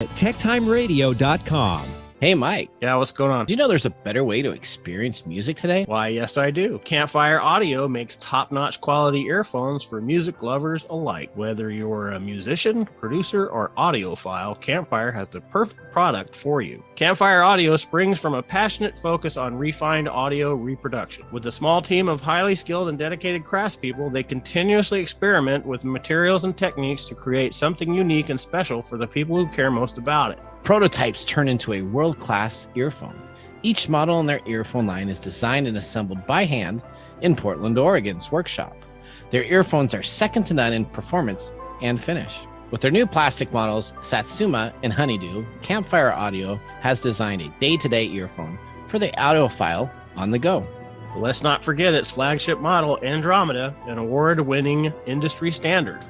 at TechTimeRadio.com. Hey, Mike. Yeah, what's going on? Do you know there's a better way to experience music today? Why, yes, I do. Campfire Audio makes top-notch quality earphones for music lovers alike. Whether you're a musician, producer, or audiophile, Campfire has the perfect product for you. Campfire Audio springs from a passionate focus on refined audio reproduction. With a small team of highly skilled and dedicated craftspeople, they continuously experiment with materials and techniques to create something unique and special for the people who care most about it. Prototypes turn into a world-class earphone. Each model in their earphone line is designed and assembled by hand in Portland, Oregon's workshop. Their earphones are second to none in performance and finish. With their new plastic models, Satsuma and Honeydew, Campfire Audio has designed a day-to-day earphone for the audiophile on the go. Let's not forget its flagship model, Andromeda, an award-winning industry standard.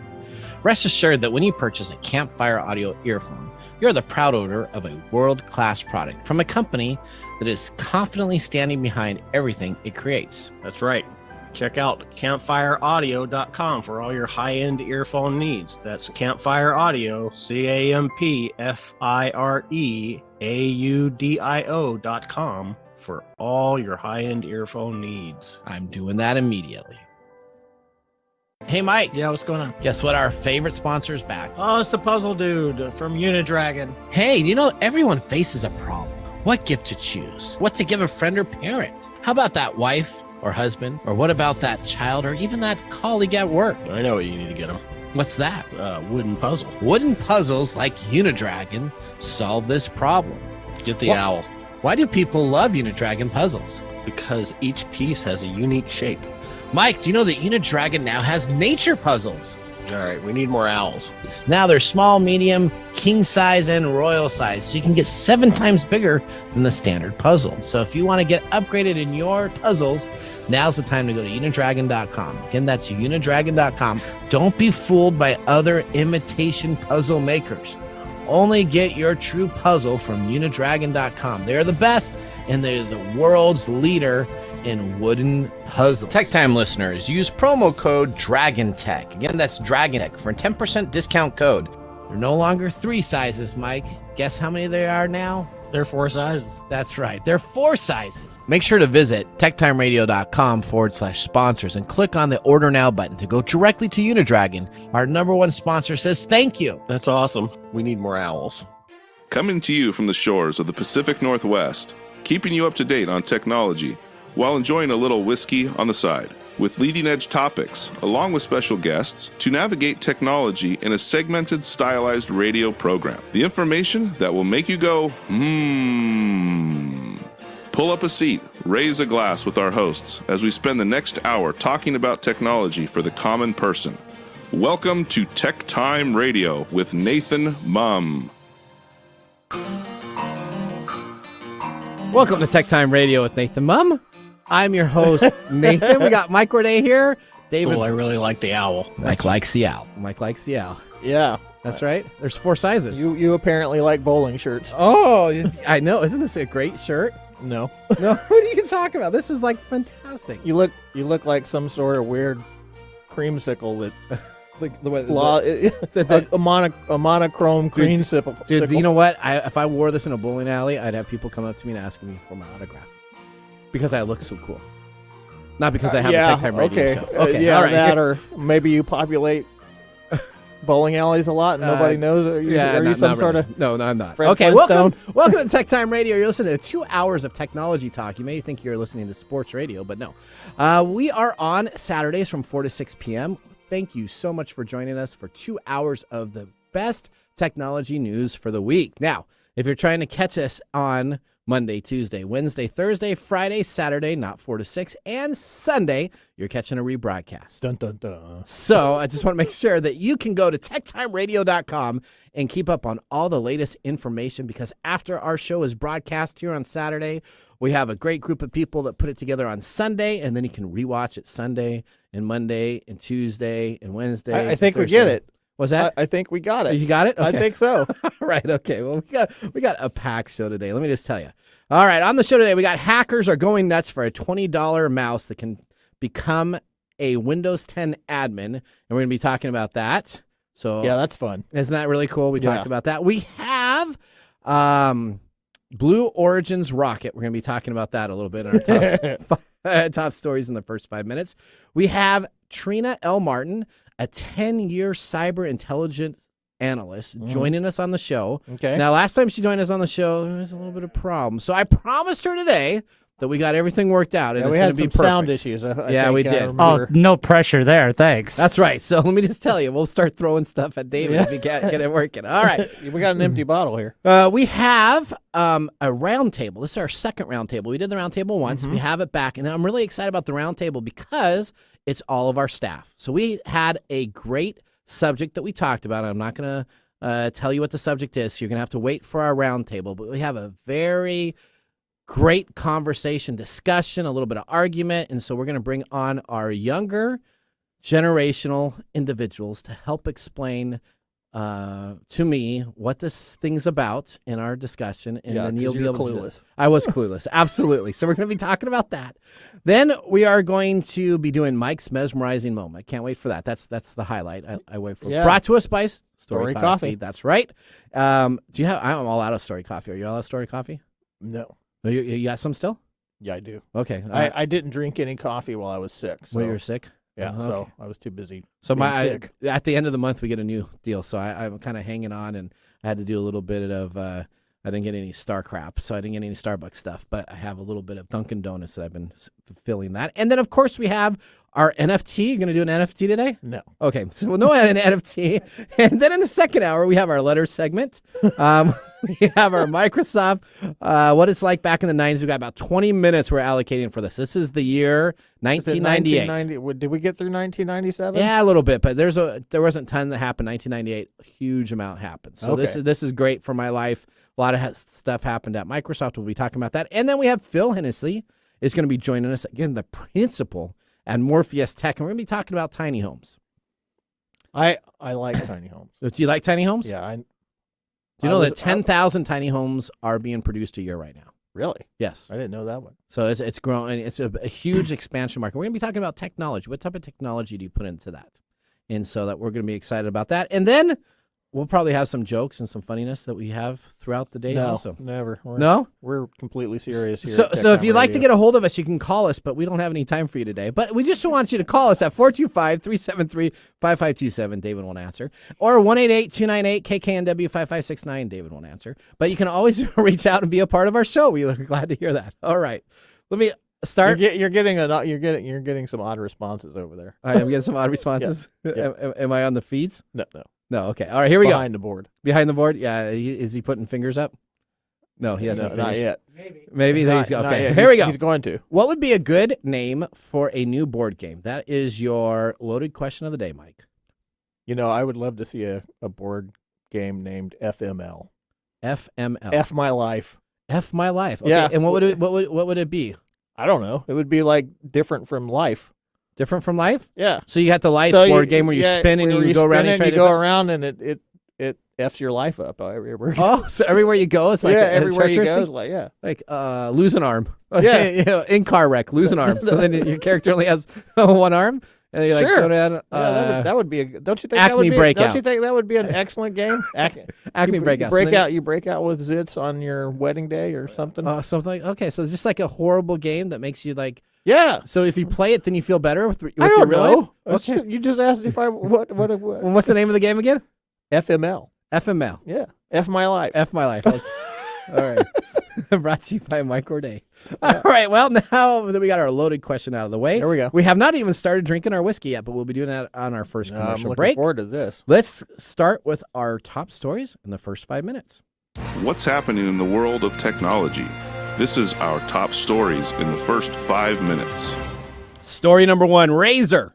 Rest assured that when you purchase a Campfire Audio earphone, you're the proud owner of a world-class product from a company that is confidently standing behind everything it creates. That's right. Check out campfireaudio.com for all your high-end earphone needs. That's Campfire Audio, CampfireAudio.com for all your high-end earphone needs. I'm doing that immediately. Hey, Mike. Yeah, what's going on? Guess what? Our favorite sponsor is back. Oh, it's the puzzle dude from Unidragon. Hey, you know, everyone faces a problem. What gift to choose? What to give a friend or parent? How about that wife or husband? Or what about that child or even that colleague at work? I know what you need to get them. What's that? Wooden puzzle. Wooden puzzles like Unidragon solve this problem. Get the owl. Why do people love Unidragon puzzles? Because each piece has a unique shape. Mike, do you know that Unidragon now has nature puzzles? All right, we need more owls. Now they're small, medium, king size, and royal size, so you can get 7 times bigger than the standard puzzle. So if you want to get upgraded in your puzzles, now's the time to go to Unidragon.com. Again, that's Unidragon.com. Don't be fooled by other imitation puzzle makers. Only get your true puzzle from Unidragon.com. They're the best, and they're the world's leader in wooden puzzles. Tech Time listeners, use promo code DRAGONTECH. Again, that's DRAGONTECH for a 10% discount code. They're no longer 3 sizes, Mike. Guess how many there are now? They're 4 sizes. That's right. They're 4 sizes. Make sure to visit techtimeradio.com/sponsors and click on the Order Now button to go directly to Unidragon. Our #1 sponsor says thank you. That's awesome. We need more owls. Coming to you from the shores of the Pacific Northwest, keeping you up to date on technology, while enjoying a little whiskey on the side, with leading-edge topics, along with special guests, to navigate technology in a segmented, stylized radio program. The information that will make you go, Pull up a seat, raise a glass with our hosts, as we spend the next hour talking about technology for the common person. Welcome to Tech Time Radio with Nathan Mumm. Welcome to Tech Time Radio with Nathan Mumm. I'm your host, Nathan. We got Mike Corday here. David. Cool, I really like the owl. Mike likes the owl. Mike likes the owl. Yeah. That's right. There's 4 sizes. You apparently like bowling shirts. Oh, I know. Isn't this a great shirt? No. No. What are you talking about? This is like fantastic. You look like some sort of weird creamsicle that a monochrome creamsicle. Dude, you know what? If I wore this in a bowling alley, I'd have people come up to me and ask me for my autograph. Because I look so cool. Not because I have a Tech Time Radio show. Okay, yeah, all right. That or maybe you populate bowling alleys a lot and nobody knows. Are you some sort of... No, I'm not. Fred Okay, Flintstone? welcome to Tech Time Radio. You're listening to 2 hours of technology talk. You may think you're listening to sports radio, but no. We are on Saturdays from 4 to 6 p.m. Thank you so much for joining us for 2 hours of the best technology news for the week. Now, if you're trying to catch us on Monday, Tuesday, Wednesday, Thursday, Friday, Saturday, not 4 to 6, and Sunday, you're catching a rebroadcast. Dun, dun, dun. So I just want to make sure that you can go to techtimeradio.com and keep up on all the latest information, because after our show is broadcast here on Saturday, we have a great group of people that put it together on Sunday, and then you can rewatch it Sunday and Monday and Tuesday and Wednesday. I think Thursday. we get it. Was that? I think we got it. You got it? Okay. I think so. Right. Okay. Well, we got a packed show today. Let me just tell you. All right. On the show today, we got hackers are going nuts for a $20 mouse that can become a Windows 10 admin, and we're going to be talking about that. So yeah, that's fun. Isn't that really cool? We talked about that. We have Blue Origin's rocket. We're going to be talking about that a little bit in our top stories in the first 5 minutes. We have Trina L. Martin, a 10-year cyber intelligence analyst, joining us on the show. Okay. Now, last time she joined us on the show, there was a little bit of problem. So I promised her today that we got everything worked out, and yeah, it's we going had to be some perfect. sound issues. We did. Oh, no pressure there. Thanks. That's right. So let me just tell you, we'll start throwing stuff at David if we get it working. All right. We got an empty bottle here. We have a round table. This is our second round table. We did the round table once. We have it back. And I'm really excited about the round table because it's all of our staff. So we had a great subject that we talked about. I'm not going to tell you what the subject is. So you're going to have to wait for our round table. But we have a very great conversation, discussion, a little bit of argument. And so we're going to bring on our younger generational individuals to help explain to me what this thing's about in our discussion. And then you'll be able clueless. I was clueless. Absolutely. So we're going to be talking about that. Then we are going to be doing Mike's Mesmerizing Moment. I can't wait for that. That's the highlight. I wait for. Yeah. Brought to us by StoriCoffee. That's right. Do you have? I'm all out of StoriCoffee. Are you all out of StoriCoffee? No. You got some still? Yeah, I do. Okay. I didn't drink any coffee while I was sick. So, Well, you were sick? yeah, Oh, so okay. I was too busy. So being sick. at the end of the month, we get a new deal. So I'm kind of hanging on, and I had to do a little bit of, I didn't get any Star crap, so I didn't get any Starbucks stuff, but I have a little bit of Dunkin' Donuts that I've been filling that. And then, of course, we have our NFT. You going to do an NFT today? No. Okay, so we'll know an NFT. And then in the second hour, we have our letter segment. We have our Microsoft, what it's like back in the 90s. We've got about 20 minutes we're allocating for this. This is the year 1998. Did we get through 1997? Yeah, a little bit, but there wasn't a ton that happened. 1998, a huge amount happened. So Okay. this is great for my life. A lot of stuff happened at Microsoft. We'll be talking about that. And then we have Phil Hennessy is going to be joining us, again, the principal at Morpheus Tech, and we're going to be talking about tiny homes. I like tiny homes. So do you like tiny homes? Yeah. Do you know that 10,000 tiny homes are being produced a year right now? Really? Yes. I didn't know that one. So it's growing. It's a huge expansion market. We're going to be talking about technology. What type of technology do you put into that? And so that we're going to be excited about that. And then we'll probably have some jokes and some funniness that we have throughout the day No, also. never. No? We're completely serious here. So at if TechTime you'd like to Radio. get a hold of us, you can call us, but we don't have any time for you today. But we just want you to call us at 425-373-5527. David won't answer. Or 1-888-298-KKNW5569. David won't answer. But you can always reach out and be a part of our show. We're glad to hear that. All right. Let me start. You're getting some odd responses over there. All right, I'm getting some odd responses. Yeah. Am I on the feeds? No. No. Okay. All right. Here we Behind the board. go. Behind the board. Yeah. Is he putting fingers up? No, he hasn't. Not yet. Maybe. There Not- you go. not Okay. yet. Here we go. He's going to. What would be a good name for a new board game? That is your loaded question of the day, Mike. I would love to see a board game named FML. FML. F My Life. F My Life. Okay. Yeah. And what would it be? I don't know. It would be like different from life. Different from life? Yeah. So you got the life So board game where you spin and where you go around spin and try you to go around and it F's your life up. Oh, so everywhere you go, it's like everywhere you treacherous go thing? is like Like lose an arm. Yeah. In car wreck, lose an arm. So then your character only has one arm, and you like Sure. go down. that would be a. Don't you think Acme that would be? Breakout. Don't you think that would be an excellent game? Acme Breakout. You break out with zits on your wedding day or something. Something like, okay, so just like a horrible game that makes you like. Yeah. So if you play it, then you feel better with I your don't real know. life? Okay. You just asked if I what Well, what's the name of the game again? FML. FML. Yeah. F My Life. F My Life. Okay. All right. Brought to you by Mike Corday. All right. Well, now that we got our loaded question out of the way, There we go. We have not even started drinking our whiskey yet, but we'll be doing that on our first I'm commercial looking break. forward to this. Let's start with our top stories in the first 5 minutes. What's happening in the world of technology? This is our top stories in the first 5 minutes. Story number 1, Razer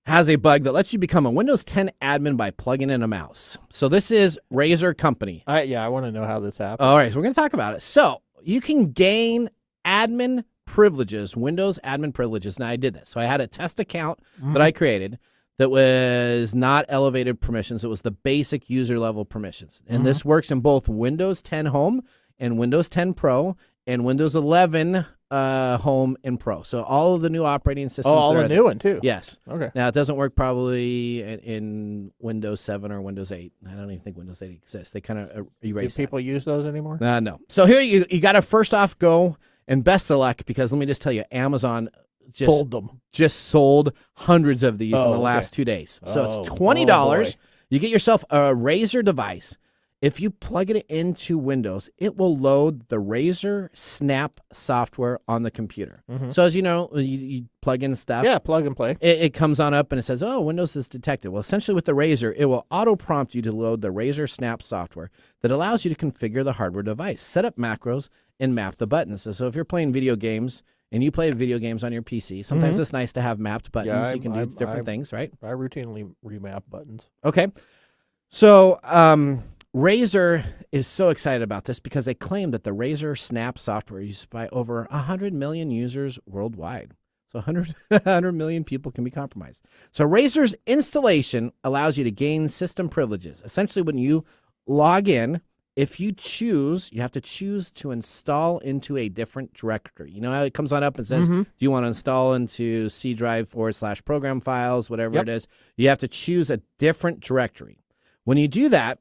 has a bug that lets you become a Windows 10 admin by plugging in a mouse. So this is Razer Company. I want to know how this happened. All right, so we're going to talk about it. So you can gain admin privileges, Windows admin privileges. Now, I did this. So I had a test account that I created that was not elevated permissions. It was the basic user level permissions. And this works in both Windows 10 Home and Windows 10 Pro and Windows 11 Home, and Pro. So all of the new operating systems. Oh, all that the are new there. one too. Yes. Okay. Now it doesn't work probably in Windows 7 or Windows 8. I don't even think Windows 8 exists. They kind of erase. Do people use those anymore? No. So here you got to first off go and best of luck, because let me just tell you, Amazon just sold hundreds of these in the last 2 days. So it's $20. You get yourself a Razer device. If you plug it into Windows, it will load the Razer Snap software on the computer. Mm-hmm. So as you know, you plug in stuff. Yeah, plug and play. It comes on up and it says, oh, Windows is detected. Well, essentially with the Razer, it will auto-prompt you to load the Razer Snap software that allows you to configure the hardware device, set up macros, and map the buttons. So if you're playing video games and you play video games on your PC, sometimes it's nice to have mapped buttons. You can do different things, right? I routinely remap buttons. Okay. So Razer is so excited about this because they claim that the Razer Snap software is used by over 100 million users worldwide. So 100 million people can be compromised. So Razer's installation allows you to gain system privileges. Essentially, when you log in, if you have to choose to install into a different directory. You know how it comes on up and says, do you want to install into C drive / program files, whatever it is? You have to choose a different directory. When you do that,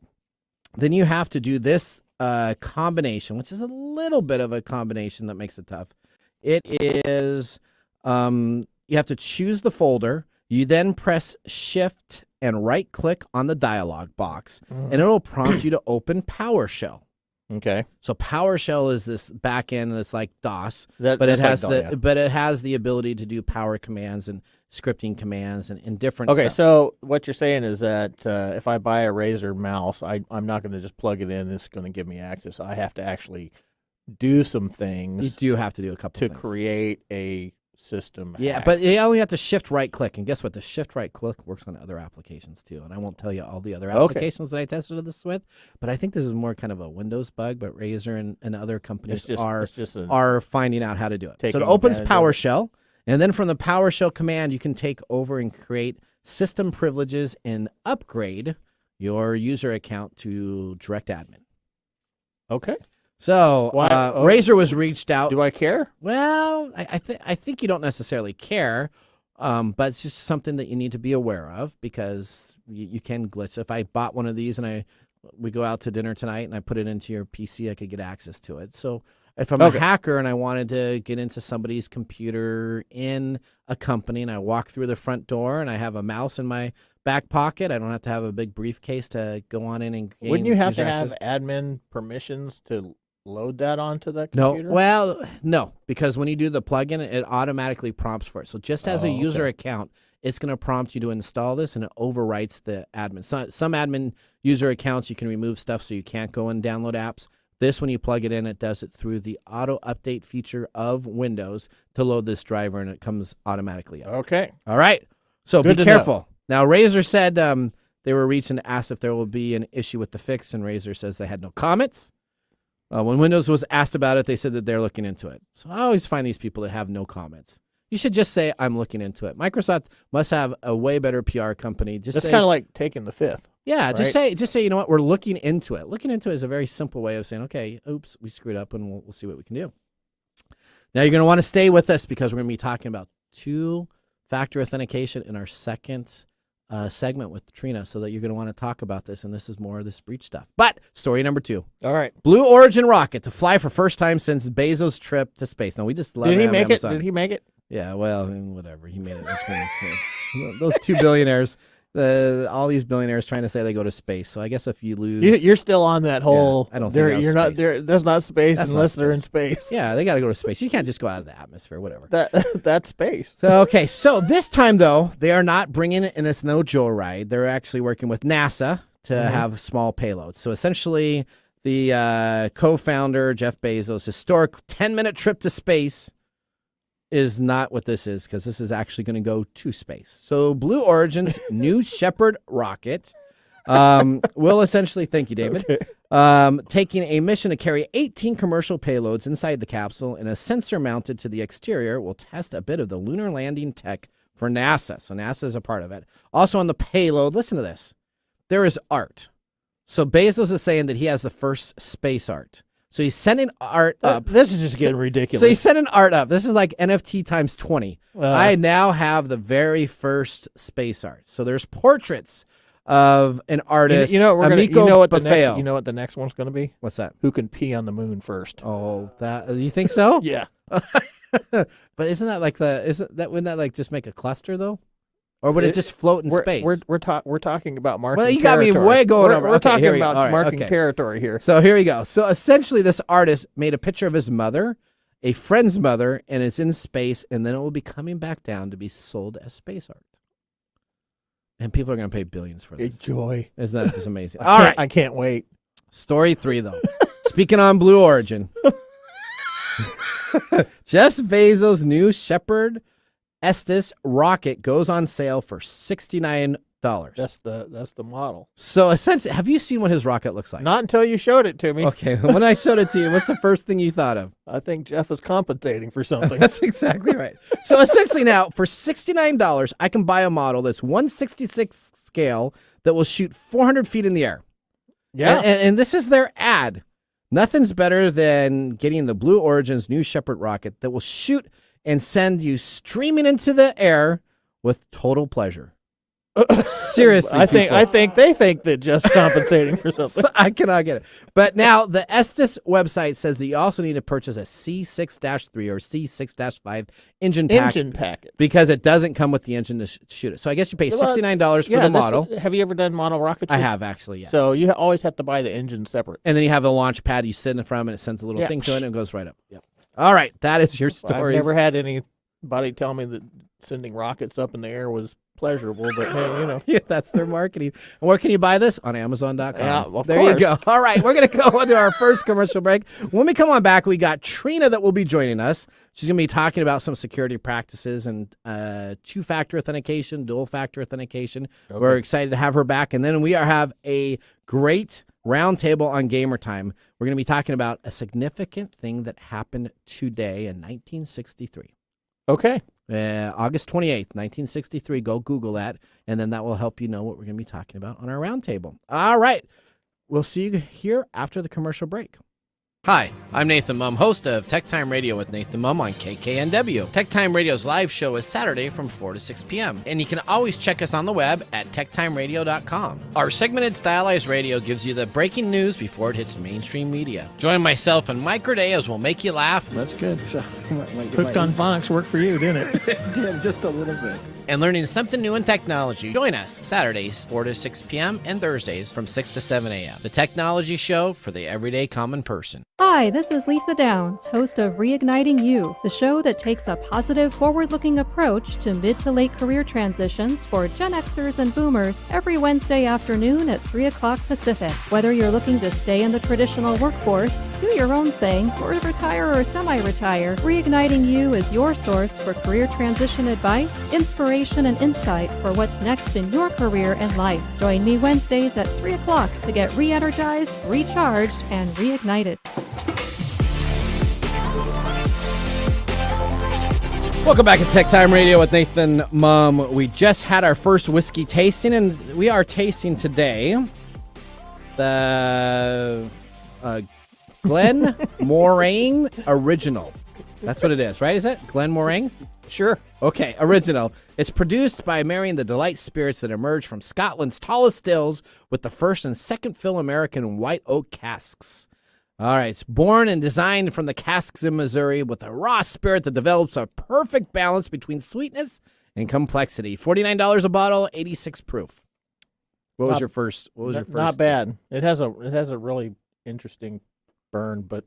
then you have to do this combination, which is a little bit of a combination that makes it tough. It is, you have to choose the folder. You then press Shift and right-click on the dialog box, and it'll prompt you to open PowerShell. Okay. So PowerShell is this back end that's like DOS, but it has the ability to do power commands and scripting commands and different stuff. Okay, so what you're saying is that if I buy a Razer mouse, I'm not going to just plug it in. It's going to give me access. I have to actually do some things. You do have to do a couple to things. create a system. Yeah, hack. but you only have to shift right click, and guess what? The shift right click works on other applications too. And I won't tell you all the other applications that I tested this with, but I think this is more kind of a Windows bug. But Razer and other companies are finding out how to do it. So it opens PowerShell, and then from the PowerShell command, you can take over and create system privileges and upgrade your user account to direct admin. Okay. So Razer was reached out. Do I care? Well, I think you don't necessarily care, but it's just something that you need to be aware of because you can glitch. If I bought one of these and we go out to dinner tonight and I put it into your PC, I could get access to it. So if I'm a hacker and I wanted to get into somebody's computer in a company and I walk through the front door and I have a mouse in my back pocket, I don't have to have a big briefcase to go on in and gain Wouldn't you have to access. have admin permissions to load that onto that computer? No, because when you do the plugin, it automatically prompts for it. So just as a user account, it's going to prompt you to install this, and it overwrites the admin. Some admin user accounts, you can remove stuff so you can't go and download apps. This, when you plug it in, it does it through the auto update feature of Windows to load this driver, and it comes automatically up. Okay. All right. So Good be to careful. Now, Razer said they were reached and asked if there will be an issue with the fix, and Razer says they had no comments. When Windows was asked about it, they said that they're looking into it. So I always find these people that have no comments. You should just say, I'm looking into it. Microsoft must have a way better PR company. That's kind of like taking the fifth. Yeah, right? just say, you know what, we're looking into it. Looking into it is a very simple way of saying, okay, oops, we screwed up, and we'll see what we can do. Now, you're going to want to stay with us because we're going to be talking about two-factor authentication in our second segment with Trina, so that you're going to want to talk about this, and this is more of this breach stuff. But story number 2. All right. Blue Origin rocket to fly for first time since Bezos' trip to space. Now, we just love Did he make Amazon. it? Did he make it? Yeah, well, whatever. He made it. Those two billionaires, all these billionaires trying to say they go to space. So I guess if you lose... You're still on that whole... I don't think you're not there. There's not space unless they're in space. Yeah, they got to go to space. You can't just go out of the atmosphere, whatever. That's space. So this time, though, they are not bringing it, and it's no joyride. They're actually working with NASA to have small payloads. So essentially, the co-founder, Jeff Bezos' historic 10-minute trip to space is not what this is, because this is actually going to go to space. So Blue Origin's New Shepard rocket will essentially, thank you, David, taking a mission to carry 18 commercial payloads inside the capsule, and a sensor mounted to the exterior will test a bit of the lunar landing tech for NASA. So NASA is a part of it. Also on the payload, listen to this, there is art. So Bezos is saying that he has the first space art. So he's sending art up. This is just getting ridiculous. So he's sending art up. This is like NFT times 20. I now have the very first space art. So there's portraits of an artist. You know what Buffeo. You know what the next one's going to be? What's that? Who can pee on the moon first? Oh, that you think so? Yeah. But isn't that like wouldn't that like just make a cluster though? Or would it just float in space? We're talking about marking. Well, you got me territory. way going over. We're Okay, talking here we go. about All right, marking okay. territory here. So here we go. So essentially, this artist made a picture of his mother, a friend's mother, and it's in space, and then it will be coming back down to be sold as space art. And people are going to pay billions for this. Joy. Isn't that just amazing? All right. I can't wait. Story 3, though. Speaking on Blue Origin. Jeff Bezos' new Shepard Estes rocket goes on sale for $69. That's the model. So essentially, have you seen what his rocket looks like? Not until you showed it to me. Okay, when I showed it to you, what's the first thing you thought of? I think Jeff is compensating for something. That's exactly right. So essentially now, for $69, I can buy a model that's 1/66 scale that will shoot 400 feet in the air. Yeah. And this is their ad. Nothing's better than getting the Blue Origin's new Shepard rocket that will shoot and send you streaming into the air with total pleasure. Seriously, I think they think that Jeff's compensating for something. So I cannot get it. But now the Estes website says that you also need to purchase a C6-3 or C6-5 engine packet because it doesn't come with the engine to shoot it. So I guess you pay $69 for the model. Have you ever done model rocketry? I have actually, yes. So you always have to buy the engine separate. And then you have the launch pad you sit in front and it sends a little thing to it and it goes right up. Yep. All right, that is your story. I've never had anybody tell me that sending rockets up in the air was pleasurable, but hey, you know. Yeah, that's their marketing. And where can you buy this? On Amazon.com. Yeah, of there course. You go. All right, we're going to go into our first commercial break. When we come on back, we got Trina that will be joining us. She's going to be talking about some security practices and two-factor authentication, dual-factor authentication. Okay. We're excited to have her back. And then we have a great roundtable on Gamer Time. We're going to be talking about a significant thing that happened today in 1963. Okay. August 28th, 1963. Go Google that, and then that will help you know what we're going to be talking about on our roundtable. All right. We'll see you here after the commercial break. Hi, I'm Nathan Mumm, host of TechTime Radio with Nathan Mumm on KKNW. TechTime Radio's live show is Saturday from 4 to 6 p.m., and you can always check us on the web at techtimeradio.com. Our segmented stylized radio gives you the breaking news before it hits mainstream media. Join myself and Mike Day as we'll make you laugh. That's good. So, Hooked on Phonics worked for you, didn't it? It did, just a little bit. And learning something new in technology. Join us Saturdays, 4 to 6 p.m., and Thursdays from 6 to 7 a.m. The Technology Show for the everyday common person. Hi, this is Lisa Downs, host of Reigniting You, the show that takes a positive, forward-looking approach to mid to late career transitions for Gen Xers and Boomers every Wednesday afternoon at 3 o'clock Pacific. Whether you're looking to stay in the traditional workforce, do your own thing, or retire or semi-retire, Reigniting You is your source for career transition advice, inspiration, and insight for what's next in your career and life. Join me Wednesdays at 3 o'clock to get re-energized, recharged, and reignited. Welcome back to Tech Time Radio with Nathan Mumm. We just had our first whiskey tasting, and we are tasting today the Glen Moraine Original. That's what it is, right? Is it Glen Moraine? Sure. Okay, original. It's produced by marrying the delight spirits that emerged from Scotland's tallest stills with the first and second fill American white oak casks. All right, it's born and designed from the casks in Missouri with a raw spirit that develops a perfect balance between sweetness and complexity. $49 a bottle, 86 proof. What was your first? Not bad. It has a really interesting burn, but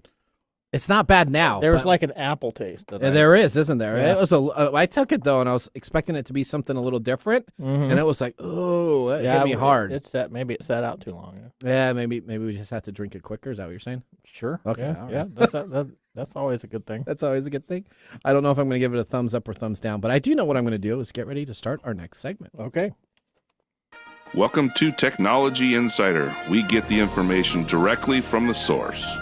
it's not bad now. There's like an apple taste. There is, isn't there? Yeah. It was I took it though, and I was expecting it to be something a little different, and it was like, oh, it hit me hard. Maybe it sat out too long. Yeah, maybe we just have to drink it quicker. Is that what you're saying? Sure. Okay. Yeah. That's always a good thing. That's always a good thing. I don't know if I'm going to give it a thumbs up or thumbs down, but I do know what I'm going to do is get ready to start our next segment. Okay. Welcome to Technology Insider. We get the information directly from the source.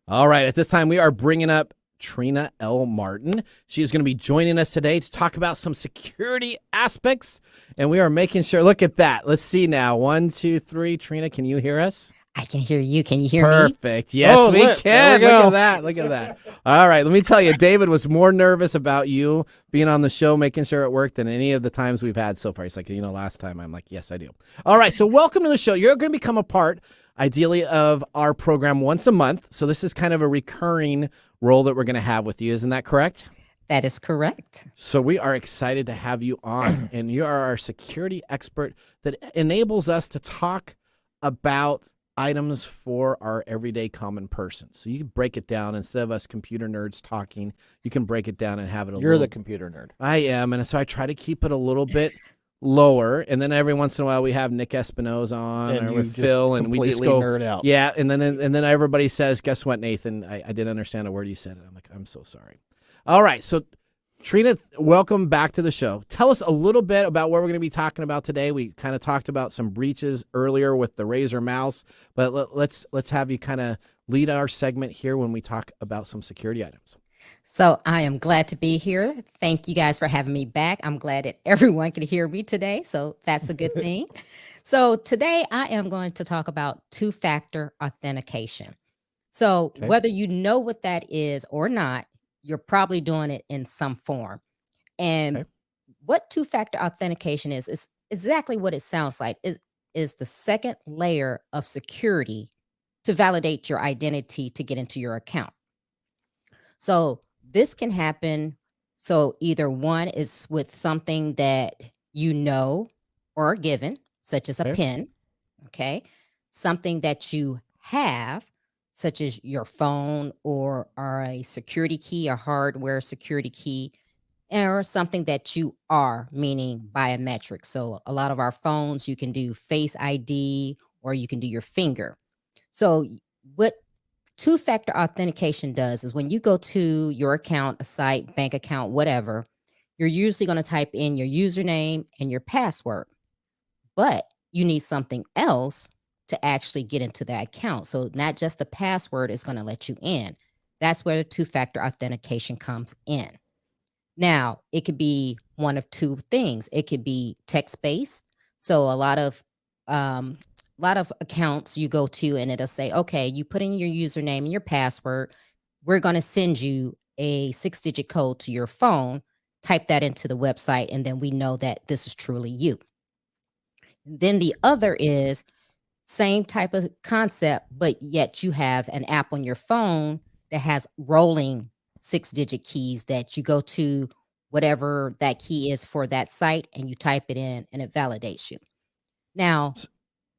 All right, at this time, we are bringing up Trina L. Martin. She is going to be joining us today to talk about some security aspects, and we are making sure. Look at that. Let's see now. 1, 2, 3. Trina, can you hear us? I can hear you. Can you hear me? Perfect. Yes, Oh, we lit. can. There we Look go. at that. Look at that. All right. Let me tell you, David was more nervous about you being on the show, making sure it worked than any of the times we've had so far. He's like, last time. I'm like, yes, I do. All right. So welcome to the show. You're going to become a part, ideally, of our program once a month. So this is kind of a recurring role that we're going to have with you. Isn't that correct? That is correct. So we are excited to have you on, and you are our security expert that enables us to talk about items for our everyday common person. So you can break it down instead of us computer nerds talking. You can break it down and have it a You're little. the computer nerd. I am, and so I try to keep it a little bit lower. And then every once in a while we have Nick Espinosa on And or you with just Phil, and we just completely go nerd out. Yeah, and then everybody says, "Guess what, Nathan? I didn't understand a word you said." And I'm like, "I'm so sorry." All right, so Trina, welcome back to the show. Tell us a little bit about what we're going to be talking about today. We kind of talked about some breaches earlier with the Razer mouse, but let's have you kind of lead our segment here when we talk about some security items. So I am glad to be here. Thank you guys for having me back. I'm glad that everyone can hear me today. So that's a good thing. So today I am going to talk about two-factor authentication. So Okay. whether you know what that is or not, you're probably doing it in some form. And Okay. what two-factor authentication is exactly what it sounds like. Is the second layer of security to validate your identity to get into your account. So this can happen. So either one is with something that you know or are given, such as a Okay. PIN, okay? Something that you have, such as your phone or a security key, a hardware security key, or something that you are, meaning biometric. So a lot of our phones, you can do Face ID or you can do your finger. So what two-factor authentication does is when you go to your account, a site, bank account, whatever, you're usually going to type in your username and your password, but you need something else to actually get into that account. So not just the password is going to let you in. That's where the two-factor authentication comes in. Now, it could be one of two things. It could be text-based. So a lot of accounts you go to and it'll say, okay, you put in your username and your password. We're going to send you a 6-digit code to your phone. Type that into the website, and then we know that this is truly you. Then the other is same type of concept, but yet you have an app on your phone that has rolling 6-digit keys that you go to whatever that key is for that site and you type it in and it validates you. Now,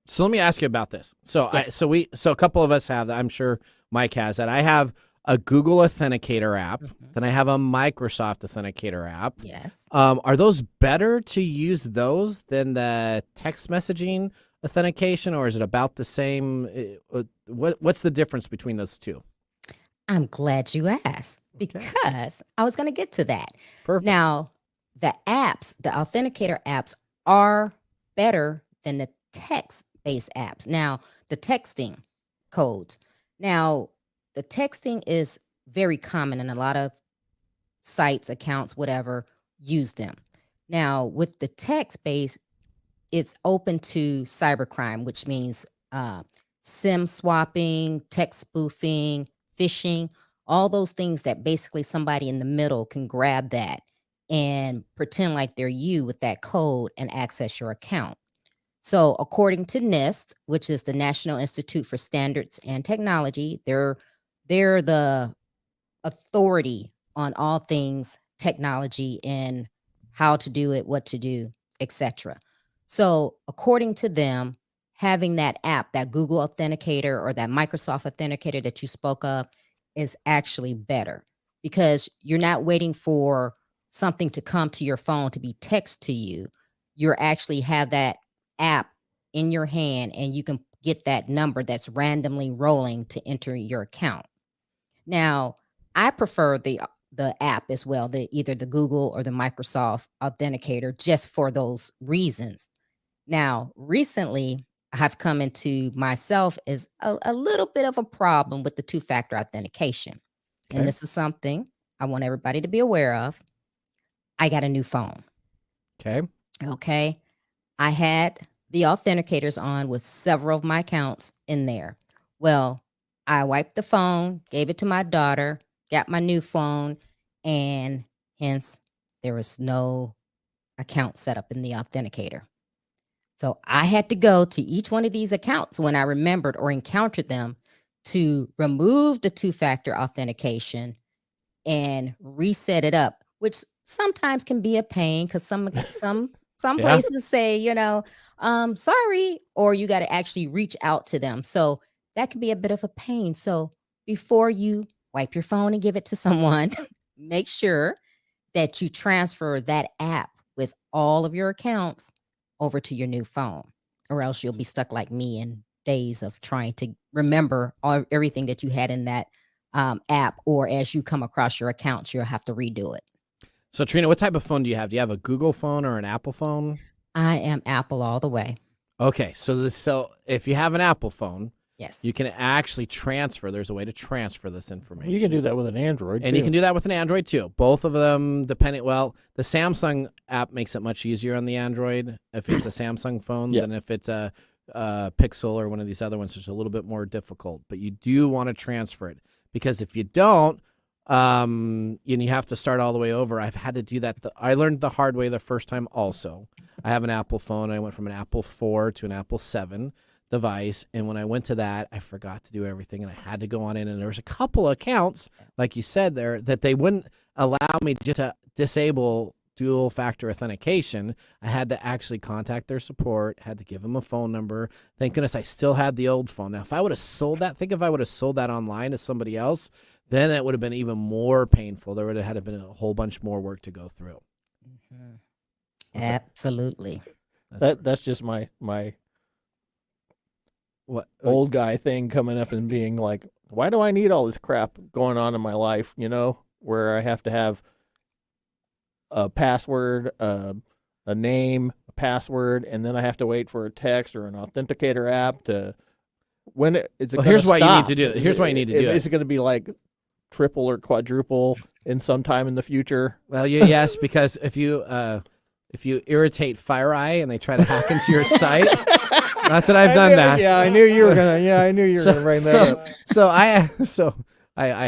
So let me ask you about this. So Yes. so a couple of us have that. I'm sure Mike has that. I have a Google Authenticator app. Mhm. Then I have a Microsoft Authenticator app. yes. Are those better to use those than the text messaging authentication, or is it about the same? What's the difference between those two? I'm glad you asked because I was going to get to that. Perfect. Now, the authenticator apps are better than the text-based apps. Now, the texting codes. Now, the texting is very common and a lot of sites, accounts, whatever, use them. Now, with the text-based, it's open to cybercrime, which means SIM swapping, text spoofing, phishing, all those things that basically somebody in the middle can grab that and pretend like they're you with that code and access your account. So according to NIST, which is the National Institute for Standards and Technology, they're the authority on all things technology and how to do it, what to do, etc. So according to them, having that app, that Google Authenticator or that Microsoft Authenticator that you spoke of is actually better because you're not waiting for something to come to your phone to be text to you. You actually have that app in your hand and you can get that number that's randomly rolling to enter your account. Now, I prefer the app as well, either the Google or the Microsoft Authenticator, just for those reasons. Now, recently, I've come into myself as a little bit of a problem with the two-factor authentication. Okay. And this is something I want everybody to be aware of. I got a new phone. Okay. Okay. I had the authenticator's on with several of my accounts in there. Well, I wiped the phone, gave it to my daughter, got my new phone, and hence there was no account set up in the authenticator. So I had to go to each one of these accounts when I remembered or encountered them to remove the two-factor authentication and reset it up, which sometimes can be a pain because some places say, sorry, or you got to actually reach out to them. So that can be a bit of a pain. So before you wipe your phone and give it to someone, make sure that you transfer that app with all of your accounts over to your new phone, or else you'll be stuck like me in days of trying to remember everything that you had in that app, or as you come across your accounts, you'll have to redo it. So, Trina, what type of phone do you have? Do you have a Google phone or an Apple phone? I am Apple all the way. Okay, so if you have an Apple phone, yes, you can actually transfer. There's a way to transfer this information. You can do that with an Android, and you can do that with an Android too. Both of them, depending. Well, the Samsung app makes it much easier on the Android if it's a Samsung phone than if it's a Pixel or one of these other ones. It's a little bit more difficult, but you do want to transfer it, because if you don't, you have to start all the way over. I've had to do that. I learned the hard way the first time also. I have an Apple phone. I went from an Apple 4 to an Apple 7 device, and when I went to that, I forgot to do everything, and I had to go on in, and there was a couple of accounts, like you said there, that they wouldn't allow me just to disable dual factor authentication. I had to actually contact their support, had to give them a phone number. Thank goodness I still had the old phone. Now, if I would have sold that, think if I would have sold that online to somebody else, then it would have been even more painful. There would have had to been a whole bunch more work to go through. Mm-hmm. Absolutely. That's just my old guy thing coming up and being like, why do I need all this crap going on in my life, where I have to have a password, a name, a password, and then I have to wait for a text or an authenticator app to here's why you need to do it. Here's why you need to do it. Is it going to be like triple or quadruple in some time in the future? Well, yes, because if you irritate FireEye and they try to hack into your site, not that I've done that. Yeah, I knew you were gonna. Yeah, I knew you were gonna bring that up. So I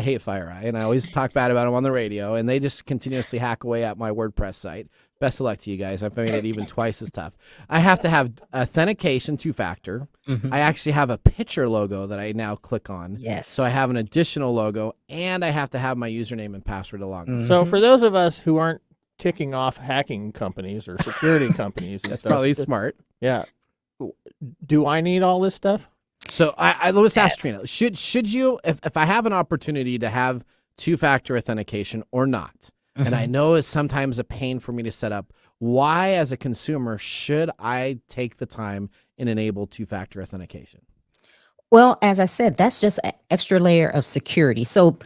hate FireEye, and I always talk bad about them on the radio, and they just continuously hack away at my WordPress site. Best of luck to you guys. I've made it even twice as tough. I have to have authentication two-factor. Mm-hmm. I actually have a picture logo that I now click on. Yes. So I have an additional logo, and I have to have my username and password along. Mm-hmm. So for those of us who aren't ticking off hacking companies or security companies, and that's stuff, probably smart. Yeah. Do I need all this stuff? So let's ask Trina. Should you, if I have an opportunity to have two-factor authentication or not, and I know it's sometimes a pain for me to set up, why, as a consumer, should I take the time and enable two-factor authentication? Well, as I said, that's just an extra layer of security. So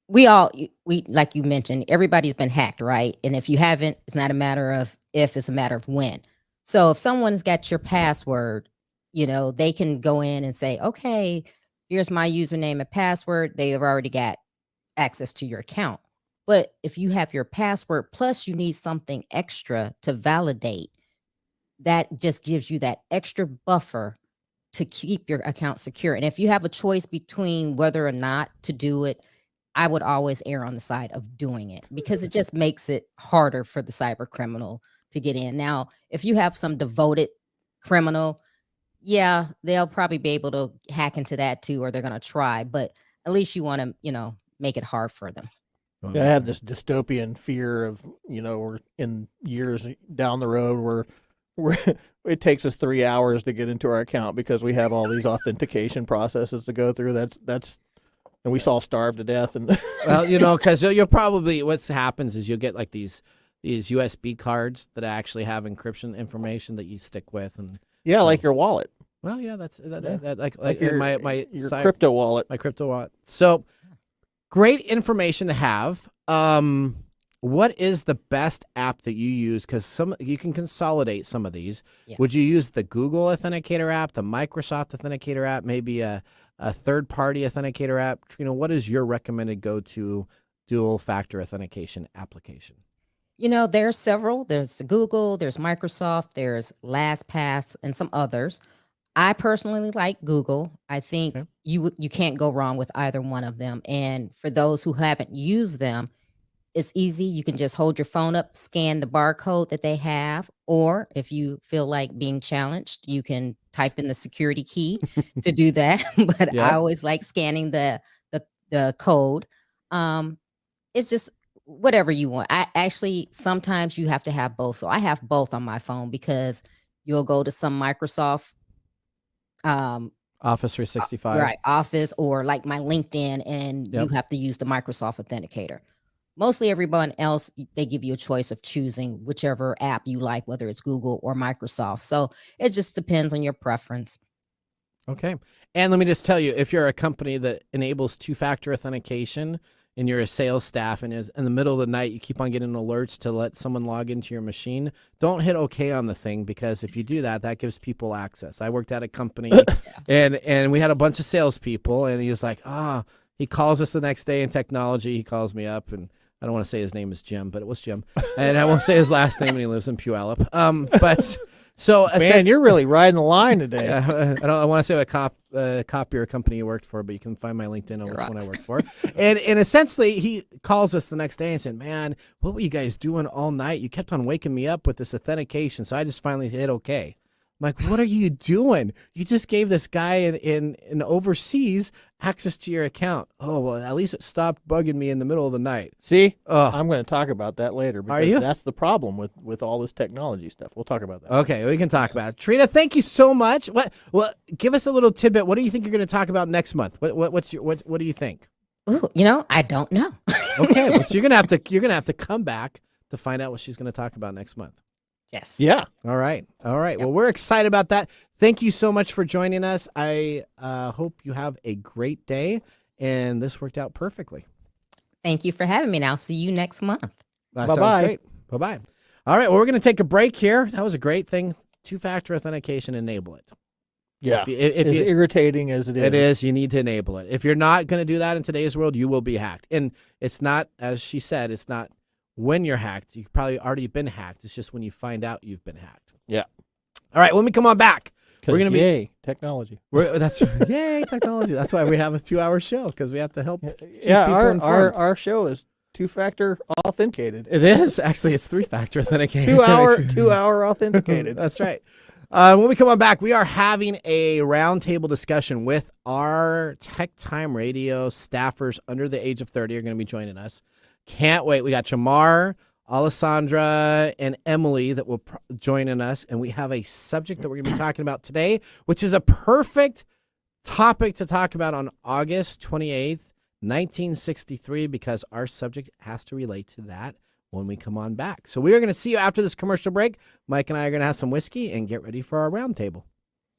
we like you mentioned, everybody's been hacked, right? And if you haven't, it's not a matter of if, it's a matter of when. So if someone's got your password, they can go in and say, okay, here's my username and password. They have already got access to your account. But if you have your password plus you need something extra to validate, that just gives you that extra buffer to keep your account secure. And if you have a choice between whether or not to do it, I would always err on the side of doing it, because it just makes it harder for the cyber criminal to get in. Now, if you have some devoted criminal, yeah, they'll probably be able to hack into that too, or they're going to try, but at least you want to, make it hard for them. Yeah, I have this dystopian fear of, we're in years down the road where it takes us 3 hours to get into our account because we have all these authentication processes to go through. That's and we all starve to death. And well, because you'll probably, what happens is you'll get like these USB cards that actually have encryption information that you stick with, and like your wallet. Well, yeah, that's like your, my crypto wallet. My crypto wallet. So great information to have. What is the best app that you use? Because you can consolidate some of these. Yeah. Would you use the Google Authenticator app, the Microsoft Authenticator app, maybe a third-party authenticator app? Trina, what is your recommended go-to dual-factor authentication application? There's several. There's Google, there's Microsoft, there's LastPass, and some others. I personally like Google. I think Okay. you can't go wrong with either one of them. And for those who haven't used them, it's easy. You can just hold your phone up, scan the barcode that they have, or if you feel like being challenged, you can type in the security key to do that. But Yeah. I always like scanning the code. It's just whatever you want. I actually sometimes you have to have both. So I have both on my phone because you'll go to some Microsoft Office 365. right Office or like my LinkedIn, and Yep. you have to use the Microsoft Authenticator. Mostly everyone else, they give you a choice of choosing whichever app you like, whether it's Google or Microsoft. So it just depends on your preference. Okay. And let me just tell you, if you're a company that enables two-factor authentication and you're a sales staff and is in the middle of the night, you keep on getting alerts to let someone log into your machine, don't hit OK on the thing, because if you do that, that gives people access. I worked at a company and we had a bunch of salespeople, and he was like, he calls us the next day in technology. He calls me up, and I don't want to say his name is Jim, but it was Jim. And I won't say his last name, and he lives in Puyallup. But so Man, you're really riding the line today. I want to say what copier company you worked for, but you can find my LinkedIn on which one I worked for. And essentially, he calls us the next day and said, "Man, what were you guys doing all night? You kept on waking me up with this authentication." So I just finally hit OK. I'm like, "What are you doing? You just gave this guy in overseas access to your account." "Oh, well, at least it stopped bugging me in the middle of the night." See, Ugh. I'm going to talk about that later. Because you? That's the problem with all this technology stuff. We'll talk about that. Okay, we can talk about it. Trina, thank you so much. Well, give us a little tidbit. What do you think you're going to talk about next month? What do you think? Ooh, I don't know. Okay, well, so you're gonna have to come back to find out what she's going to talk about next month. Yes. Yeah. All right. Well, we're excited about that. Thank you so much for joining us. I hope you have a great day, and this worked out perfectly. Thank you for having me. And I'll see you next month. That Bye-bye. sounds great. Bye-bye. All right, well, we're going to take a break here. That was a great thing. Two-factor authentication, enable it. Yeah. If as irritating as it is. It is. You need to enable it. If you're not going to do that in today's world, you will be hacked. And it's not, as she said, it's not when you're hacked. You've probably already been hacked. It's just when you find out you've been hacked. Yeah. All right, when we come on back, we're going to yay, technology. Yay, technology. That's why we have a 2-hour show, because we have to help keep Yeah, people informed. our show is two-factor authenticated. It is. Actually, it's 3-factor authenticated. 2-hour authenticated. That's right. When we come on back, we are having a roundtable discussion with our TechTime Radio staffers under the age of 30 are going to be joining us. Can't wait. We got Jamar, Alessandra, and Emily that will join us, and we have a subject that we're going to be talking about today, which is a perfect topic to talk about on August 28th, 1963, because our subject has to relate to that when we come on back. So we are going to see you after this commercial break. Mike and I are going to have some whiskey and get ready for our roundtable.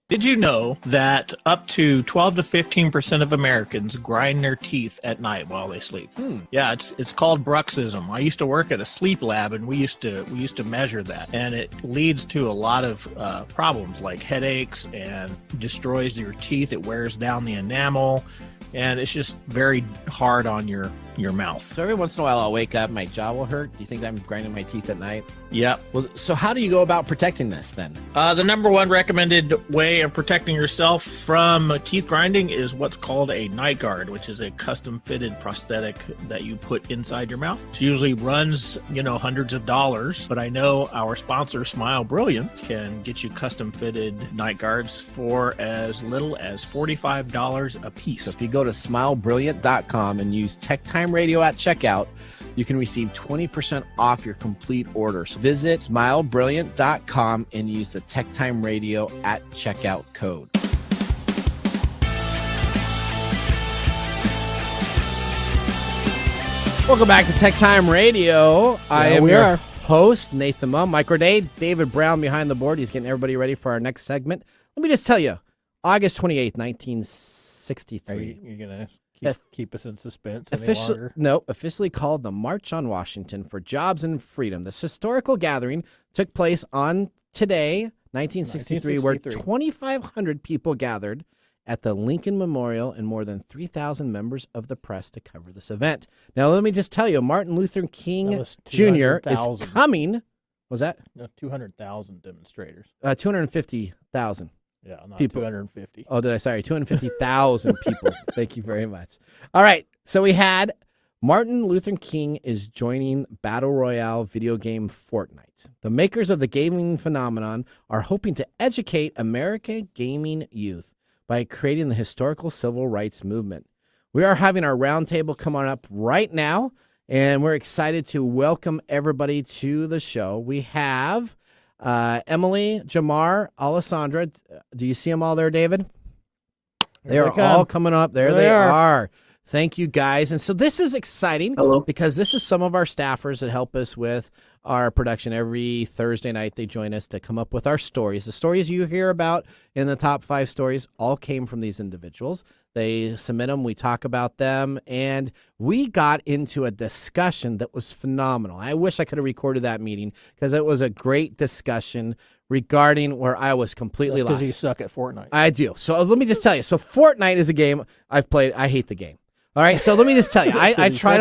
Did you know that up to 12 to 15% of Americans grind their teeth at night while they sleep? Yeah, it's called bruxism. I used to work at a sleep lab, and we used to measure that, and it leads to a lot of problems like headaches and destroys your teeth. It wears down the enamel, and it's just very hard on your mouth. So every once in a while I'll wake up, my jaw will hurt. Do you think I'm grinding my teeth at night? Yep. Well, so how do you go about protecting this then? The number one recommended way of protecting yourself from teeth grinding is what's called a night guard, which is a custom fitted prosthetic that you put inside your mouth. It usually runs, hundreds of dollars, but I know our sponsor, Smile Brilliant, can get you custom fitted night guards for as little as $45 a piece. So if you go to smilebrilliant.com and use TechTime Radio at checkout, you can receive 20% off your complete order. So visit smilebrilliant.com and use the TechTime Radio at checkout code. Welcome back to Tech Time Radio. I am your host, Nathan Mumm. Mike Roday, David Brown behind the board. He's getting everybody ready for our next segment. Let me just tell you, August 28th, 1963. Are you going to keep us in suspense any longer? Officially called the March on Washington for Jobs and Freedom. This historical gathering took place on today, 1963, where 2,500 people gathered at the Lincoln Memorial and more than 3,000 members of the press to cover this event. Now, let me just tell you, Martin Luther King Jr. is coming. Was that? No, 200,000 demonstrators. 250,000. Yeah, not people. 250. Oh, did I? Sorry, 250,000 people. Thank you very much. All right, so we had Martin Luther King is joining Battle Royale video game Fortnite. The makers of the gaming phenomenon are hoping to educate American gaming youth by creating the historical civil rights movement. We are having our roundtable come on up right now, and we're excited to welcome everybody to the show. We have Emily, Jamar, Alessandra. Do you see them all there, David? They are all coming up. There they are. Thank you, guys. And so this is exciting because this is some of our staffers that help us with our production. Every Thursday night, they join us to come up with our stories. The stories you hear about in the top 5 stories all came from these individuals. They submit them, we talk about them, and we got into a discussion that was phenomenal. I wish I could have recorded that meeting because it was a great discussion regarding where I was completely lost. Because you suck at Fortnite. I do. So let me just tell you. So Fortnite is a game I've played. I hate the game. All right, so let me just tell you, I try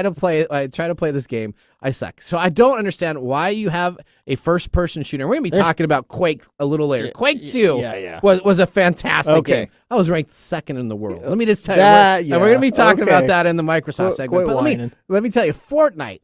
to play this game. I suck. So I don't understand why you have a first-person shooter. We're gonna be talking about Quake a little later. Quake 2 was a fantastic game. I was ranked 2nd in the world. Let me just tell you, and we're gonna be talking about that in the Microsoft segment. But let me tell you, Fortnite.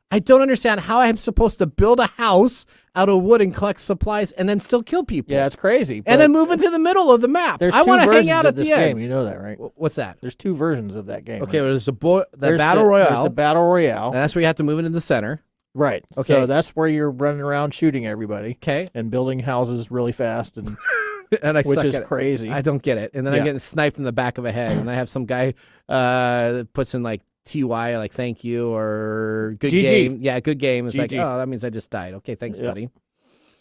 I don't understand how I'm supposed to build a house out of wood and collect supplies and then still kill people. Yeah, it's crazy. And then move into the middle of the map. I want to hang out at the end. Game. You know that, right? What's that? There's 2 versions of that game. Okay, there's the Battle Royale. There's the Battle Royale. And that's where you have to move into the center. Right. Okay. So that's where you're running around shooting everybody. Okay. And building houses really fast and which is crazy. I don't get it. And then I'm getting sniped in the back of a head. And I have some guy that puts in like TY, like thank you or good GG. game. Yeah, good game. It's GG. like, oh, that means I just died. Okay, thanks, buddy.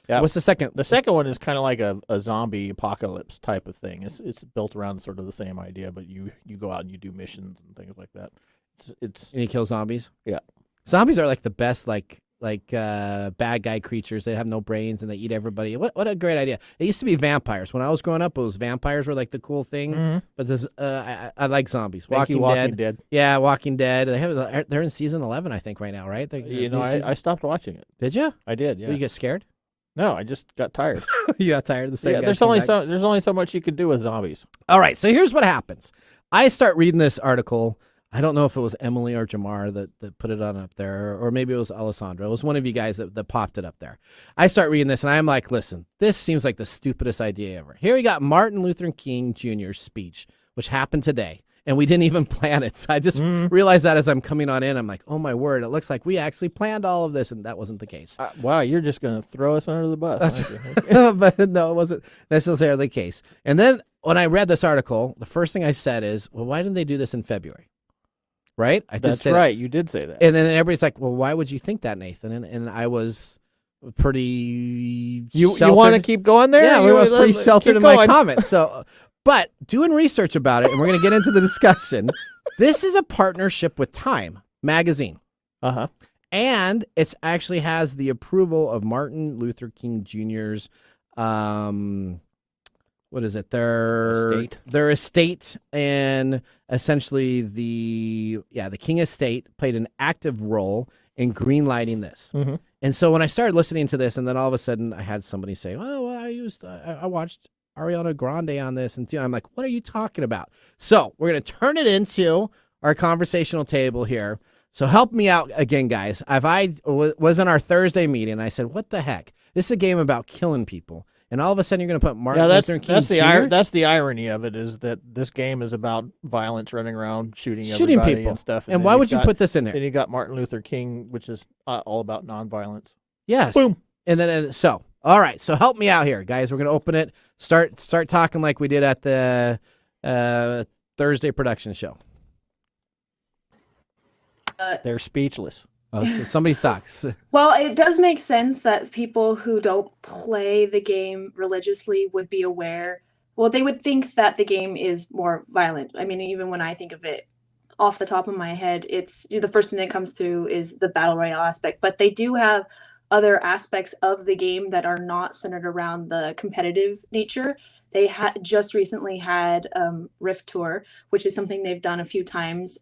Yeah. What's the second? The second one is kind of like a zombie apocalypse type of thing. It's built around sort of the same idea, but you go out and you do missions and things like that. It's and you kill zombies. Yeah, zombies are like the best like bad guy creatures. They have no brains and they eat everybody. What a great idea. It used to be vampires. When I was growing up, it was vampires were like the cool thing. Mm-hmm. But this I like zombies. Walking Dead. Yeah, Walking Dead. They're in season 11, I think, right now, right? I stopped watching it. Did you? I did, yeah. Did you get scared? No, I just got tired. You got tired of the same guy. There's only so much you can do with zombies. All right, so here's what happens. I start reading this article. I don't know if it was Emily or Jamar that put it on up there, or maybe it was Alessandra. It was one of you guys that popped it up there. I start reading this, and I'm like, listen, this seems like the stupidest idea ever. Here we got Martin Luther King Jr.'s speech, which happened today, and we didn't even plan it. So I just realized that as I'm coming on in. I'm like, oh, my word, it looks like we actually planned all of this, and that wasn't the case. Wow, you're just going to throw us under the bus. But no, it wasn't necessarily the case. And then when I read this article, the first thing I said is, well, why didn't they do this in February? Right? That's right. You did say that. And then everybody's like, well, why would you think that, Nathan? And I was pretty You want to keep going there? Yeah, I was pretty sheltered in my comments. So, but doing research about it, and we're going to get into the discussion, this is a partnership with Time Magazine. Uh-huh. And it actually has the approval of Martin Luther King Jr.'s what is it? Their estate, and essentially the King estate played an active role in greenlighting this. Mm-hmm. And so when I started listening to this, and then all of a sudden I had somebody say, "Oh, well, I watched Ariana Grande on this," and I'm like, "What are you talking about?" So we're gonna turn it into our conversational table here. So help me out again, guys. I was in our Thursday meeting, and I said, "What the heck? This is a game about killing people." And all of a sudden, you're going to put Martin Luther King Jr.? That's the irony of it, is that this game is about violence, running around, shooting everybody people and stuff. And why would you put this in there? Then you got Martin Luther King, which is all about nonviolence. Yes. Boom. And then all right. So help me out here, guys. We're going to open it. Start talking like we did at the Thursday production show. They're speechless. Oh, so somebody sucks. Well, it does make sense that people who don't play the game religiously would be aware. Well, they would think that the game is more violent. I mean, even when I think of it off the top of my head, it's the first thing that comes to is the battle royale aspect. But they do have other aspects of the game that are not centered around the competitive nature. They just recently had Rift Tour, which is something they've done a few times.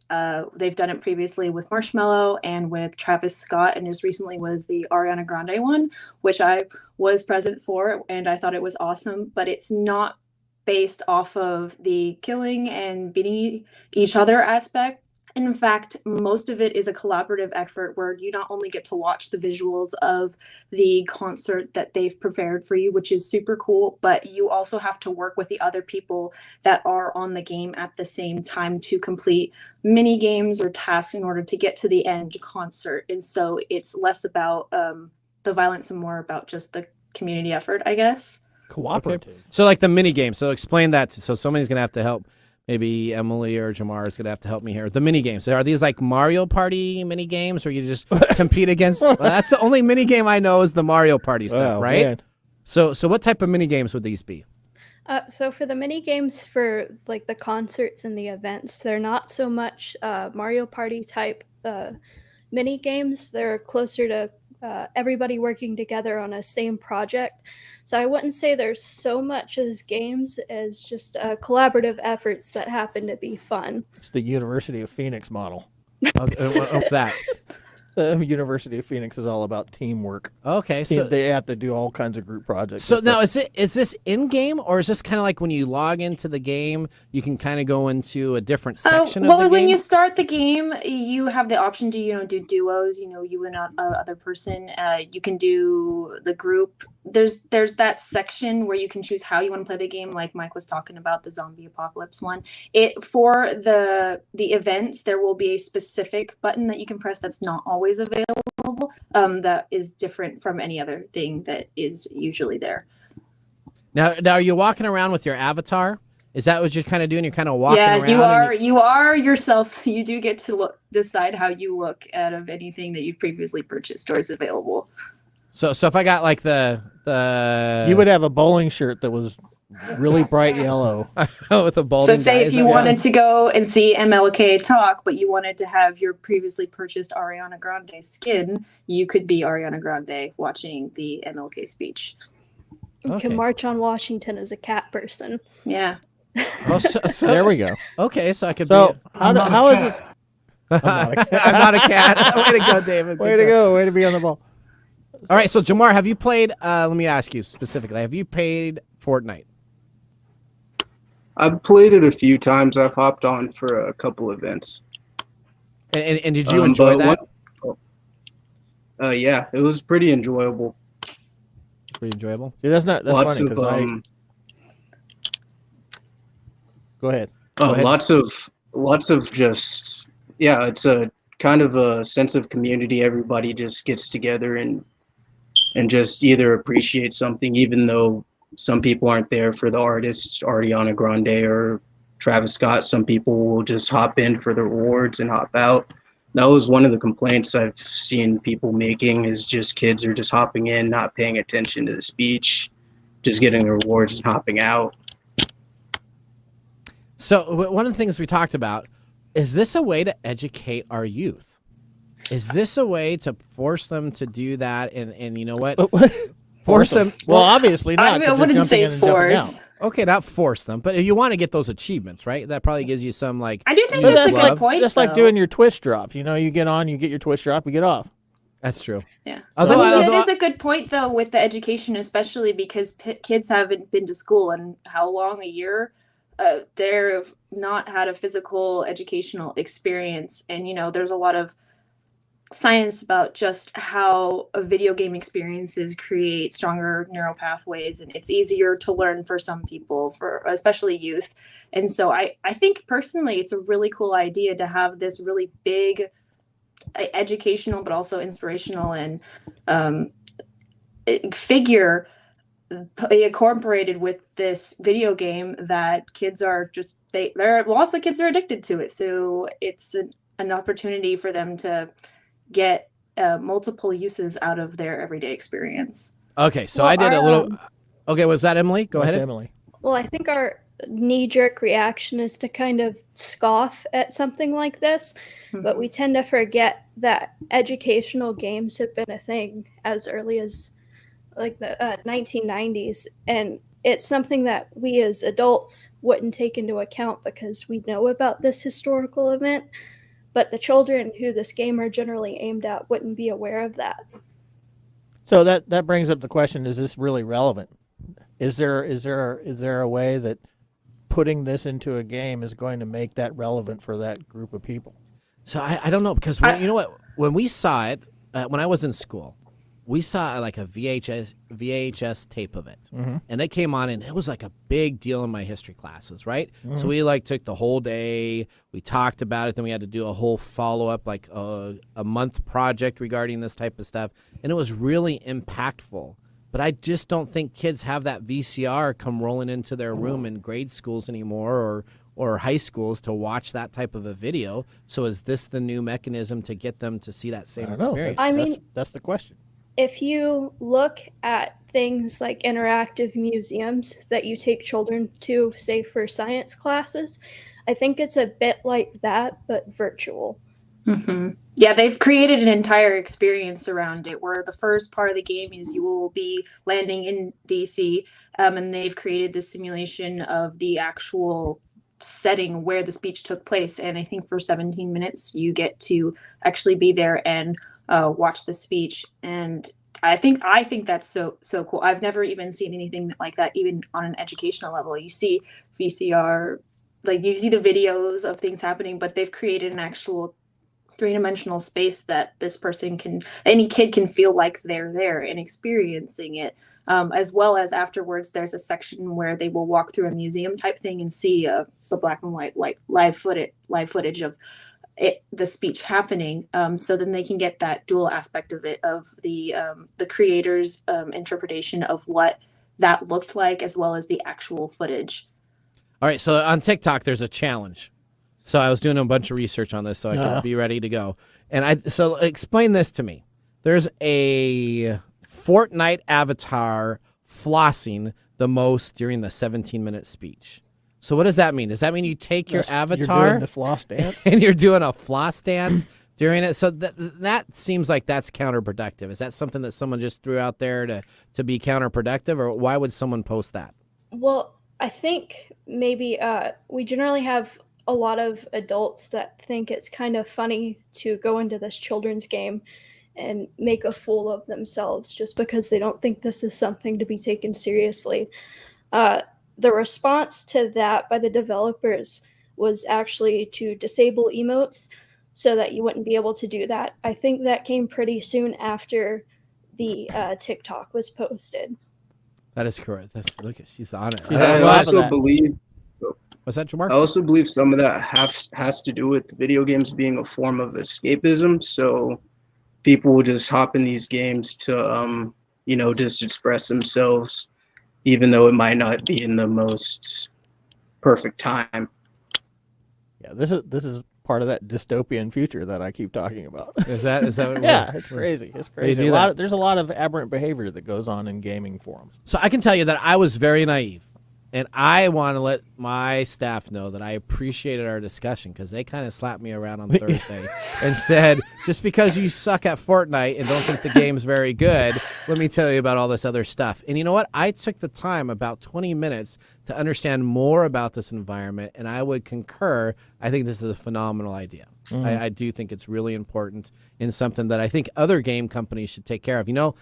They've done it previously with Marshmello and with Travis Scott, and just recently was the Ariana Grande one, which I was present for, and I thought it was awesome. But it's not based off of the killing and beating each other aspect. In fact, most of it is a collaborative effort where you not only get to watch the visuals of the concert that they've prepared for you, which is super cool, but you also have to work with the other people that are on the game at the same time to complete mini games or tasks in order to get to the end concert. And so it's less about the violence and more about just the community effort, I guess. Cooperative. Okay. So like the mini game. So explain that. So somebody's going to have to help. Maybe Emily or Jamar is going to have to help me here. The mini games. Are these like Mario Party mini games, or you just compete against? Well, that's the only mini game I know is the Mario Party stuff, right? Man. So what type of mini games would these be? So for the mini games for like the concerts and the events, they're not so much Mario Party type mini games. They're closer to everybody working together on a same project. So I wouldn't say there's so much as games as just collaborative efforts that happen to be fun. It's the University of Phoenix model. What's that? The University of Phoenix is all about teamwork. Okay, so they have to do all kinds of group projects. So now, is this in game, or is this kind of like when you log into the game, you can kind of go into a different section of the game? Well, when you start the game, you have the option to do duos. You and other person. You can do the group. There's that section where you can choose how you want to play the game, like Mike was talking about, the zombie apocalypse one. For the events, there will be a specific button that you can press that's not always available, that is different from any other thing that is usually there. Now are you walking around with your avatar? Is that what you're kind of doing? You're kind of walking around? Yeah, you are yourself. You do get to decide how you look out of anything that you've previously purchased or is available. So if I got like the you would have a bowling shirt that was really bright yellow with a bowling. So say if you wanted to go and see MLK talk, but you wanted to have your previously purchased Ariana Grande skin, you could be Ariana Grande watching the MLK speech. You can march on Washington as a cat person. Yeah. Oh, so there we go. Okay, so I could be. How is this? I'm not a cat. Way to go, David. Way to go. Way to be on the ball. All right, so Jamar, have you played? Let me ask you specifically. Have you played Fortnite? I've played it a few times. I've hopped on for a couple events. And did you enjoy that? Yeah, it was pretty enjoyable. Pretty enjoyable. See, that's funny because Go ahead. Lots of just it's a kind of a sense of community. Everybody just gets together and just either appreciate something, even though some people aren't there for the artists, Ariana Grande or Travis Scott. Some people will just hop in for the rewards and hop out. That was one of the complaints I've seen people making, is just kids are just hopping in, not paying attention to the speech, just getting the rewards and hopping out. So one of the things we talked about, is this a way to educate our youth? Is this a way to force them to do that? And you know what? Force them? Well, obviously not. I wouldn't say force. Okay, not force them, but you want to get those achievements, right? That probably gives you some like. I do think that's a good point. Just like doing your Twitch drops. You get on, you get your Twitch drop, you get off. That's true. Yeah. It is a good point though with the education, especially because kids haven't been to school in how long? A year. They've not had a physical educational experience, and there's a lot of science about just how video game experiences create stronger neural pathways, and it's easier to learn for some people, for especially youth. And so I think personally it's a really cool idea to have this really big educational but also inspirational and figure incorporated with this video game that kids are just there are lots of kids are addicted to it, so it's an opportunity for them to get multiple uses out of their everyday experience. Okay, so I did a little. Okay, was that Emily? Go ahead, Emily. Well, I think our knee-jerk reaction is to kind of scoff at something like this, but we tend to forget that educational games have been a thing as early as like the 1990s, and it's something that we as adults wouldn't take into account because we know about this historical event, but the children who this game are generally aimed at wouldn't be aware of that. So that brings up the question: is this really relevant? Is there a way that putting this into a game is going to make that relevant for that group of people? So I don't know, because you know what? When we saw it, when I was in school, we saw like a VHS tape of it, and it came on, and it was like a big deal in my history classes, right? So we like took the whole day, we talked about it, then we had to do a whole follow-up, like a month project regarding this type of stuff, and it was really impactful. But I just don't think kids have that VCR come rolling into their room in grade schools anymore, or high schools, to watch that type of a video. So is this the new mechanism to get them to see that same experience? I mean, that's the question. If you look at things like interactive museums that you take children to, say for science classes, I think it's a bit like that, but virtual. Yeah, they've created an entire experience around it, where the first part of the game is you will be landing in DC, and they've created this simulation of the actual setting where the speech took place. And I think for 17 minutes, you get to actually be there and watch the speech. And I think that's so cool. I've never even seen anything like that, even on an educational level. You see VCR, like you see the videos of things happening, but they've created an actual three-dimensional space that any kid can feel like they're there and experiencing it. As well as afterwards, there's a section where they will walk through a museum type thing and see the black and white live footage of the speech happening. So then they can get that dual aspect of it, of the creator's interpretation of what that looked like, as well as the actual footage. All right, so on TikTok, there's a challenge. So I was doing a bunch of research on this so I could be ready to go. And so explain this to me. There's a Fortnite avatar flossing the most during the 17-minute speech. So what does that mean? Does that mean you take your avatar, you're doing the floss dance, and you're doing a floss dance during it? So that seems like that's counterproductive. Is that something that someone just threw out there to be counterproductive, or why would someone post that? Well, I think maybe we generally have a lot of adults that think it's kind of funny to go into this children's game and make a fool of themselves just because they don't think this is something to be taken seriously. The response to that by the developers was actually to disable emotes so that you wouldn't be able to do that. I think that came pretty soon after the TikTok was posted. That is correct. Look, she's on it. I also believe. What's that, Jamar? I also believe some of that has to do with video games being a form of escapism. So people will just hop in these games to, just express themselves, even though it might not be in the most perfect time. Yeah, this is part of that dystopian future that I keep talking about. Is that what yeah, it's crazy. It's crazy. There's There's a lot of aberrant behavior that goes on in gaming forums. So I can tell you that I was very naive. And I want to let my staff know that I appreciated our discussion, because they kind of slapped me around on Thursday and said, just because you suck at Fortnite and don't think the game's very good, let me tell you about all this other stuff. And you know what? I took the time, about 20 minutes, to understand more about this environment, and I would concur. I think this is a phenomenal idea. I do think it's really important, and something that I think other game companies should take care of. You know,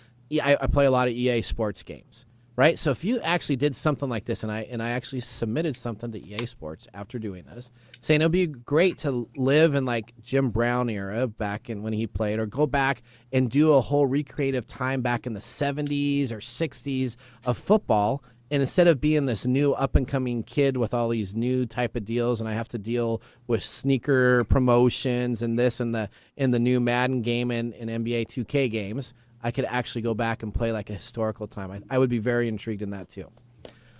I play a lot of EA Sports games. Right, so if you actually did something like this, and I actually submitted something to EA Sports after doing this, saying it would be great to live in like Jim Brown era back in when he played, or go back and do a whole recreative time back in the 70s or 60s of football, and instead of being this new up-and-coming kid with all these new type of deals, and I have to deal with sneaker promotions and this and in the new Madden game and NBA 2K games, I could actually go back and play like a historical time. I would be very intrigued in that too.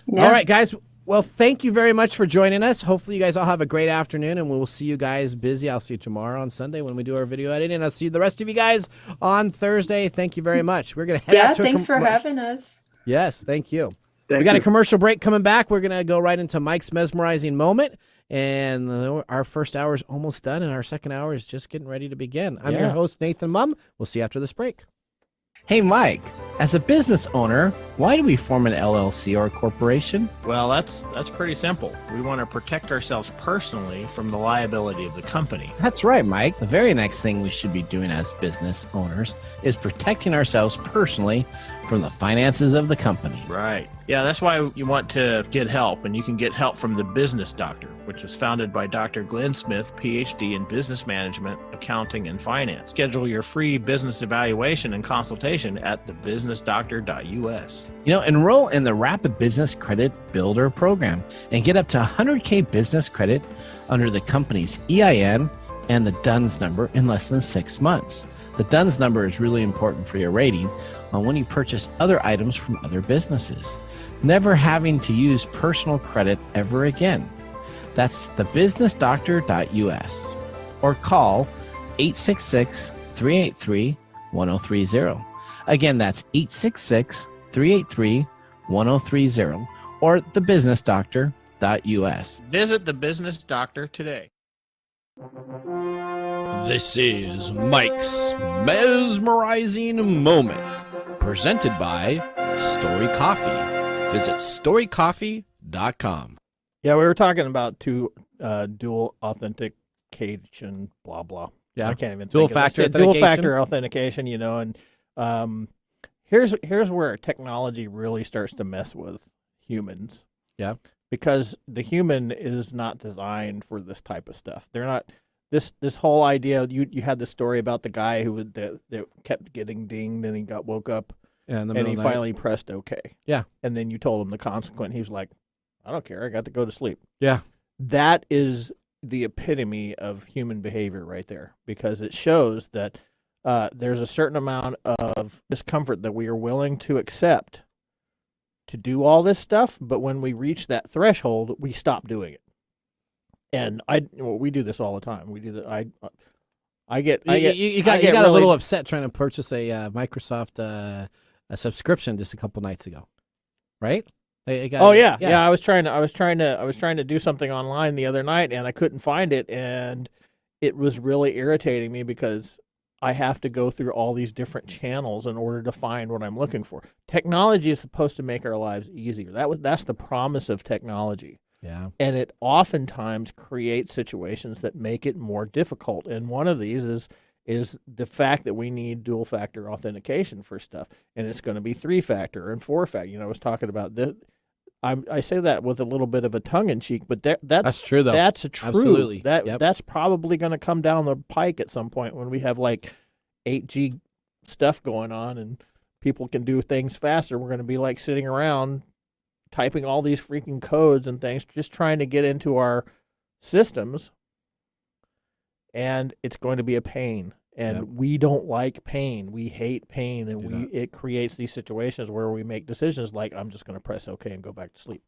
Yeah. All right, guys. Well, thank you very much for joining us. Hopefully you guys all have a great afternoon, and we will see you guys busy. I'll see you tomorrow on Sunday when we do our video editing. I'll see the rest of you guys on Thursday. Thank you very much. We're going to head out to thanks for having us. Yes, thank you. We got a commercial break coming back. We're going to go right into Mike's mesmerizing moment. And our first hour is almost done, and our second hour is just getting ready to begin. I'm your host, Nathan Mumm. We'll see you after this break. Hey, Mike, as a business owner, why do we form an LLC or a corporation? Well, that's pretty simple. We want to protect ourselves personally from the liability of the company. That's right, Mike. The very next thing we should be doing as business owners is protecting ourselves personally from the finances of the company. Right. Yeah, that's why you want to get help, and you can get help from the Business Doctor, which was founded by Dr. Glenn Smith, PhD in Business Management, Accounting, and Finance. Schedule your free business evaluation and consultation at thebusinessdoctor.us. Enroll in the Rapid Business Credit Builder program and get up to 100K business credit under the company's EIN and the DUNS number in less than 6 months. The DUNS number is really important for your rating on when you purchase other items from other businesses, never having to use personal credit ever again. That's thebusinessdoctor.us or call 866-383-1030. Again, that's 866-383-1030 or thebusinessdoctor.us. Visit the Business Doctor today. This is Mike's Mesmerizing Moment, presented by StoriCoffee. Visit StoriCoffee.com. Yeah, we were talking about dual authentication, blah, blah. Yeah. I can't even Dual think factor of it. Dual authentication. factor authentication, and here's where technology really starts to mess with humans. Yeah. Because the human is not designed for this type of stuff. They're not this whole idea. You had the story about the guy who that kept getting dinged and he woke up and he finally pressed OK. Yeah. And then you told him the consequence. He was like, I don't care. I got to go to sleep. Yeah. That is the epitome of human behavior right there, because it shows that there's a certain amount of discomfort that we are willing to accept to do all this stuff, but when we reach that threshold, we stop doing it. And we do this all the time. We do that. You got a little upset trying to purchase a Microsoft a subscription just a couple nights ago, right? I was trying to do something online the other night, and I couldn't find it, and it was really irritating me because I have to go through all these different channels in order to find what I'm looking for. Technology is supposed to make our lives easier. That's the promise of technology. Yeah. And it oftentimes creates situations that make it more difficult. And one of these is the fact that we need dual factor authentication for stuff, and it's going to be 3-factor and 4-factor. I was talking about that. I say that with a little bit of a tongue in cheek, but that's true though. That's true. Absolutely. That's probably going to come down the pike at some point when we have like 8G stuff going on and people can do things faster. We're going to be like sitting around typing all these freaking codes and things, just trying to get into our systems, and it's going to be a pain. And we don't like pain. We hate pain, and it creates these situations where we make decisions like, I'm just going to press OK and go back to sleep.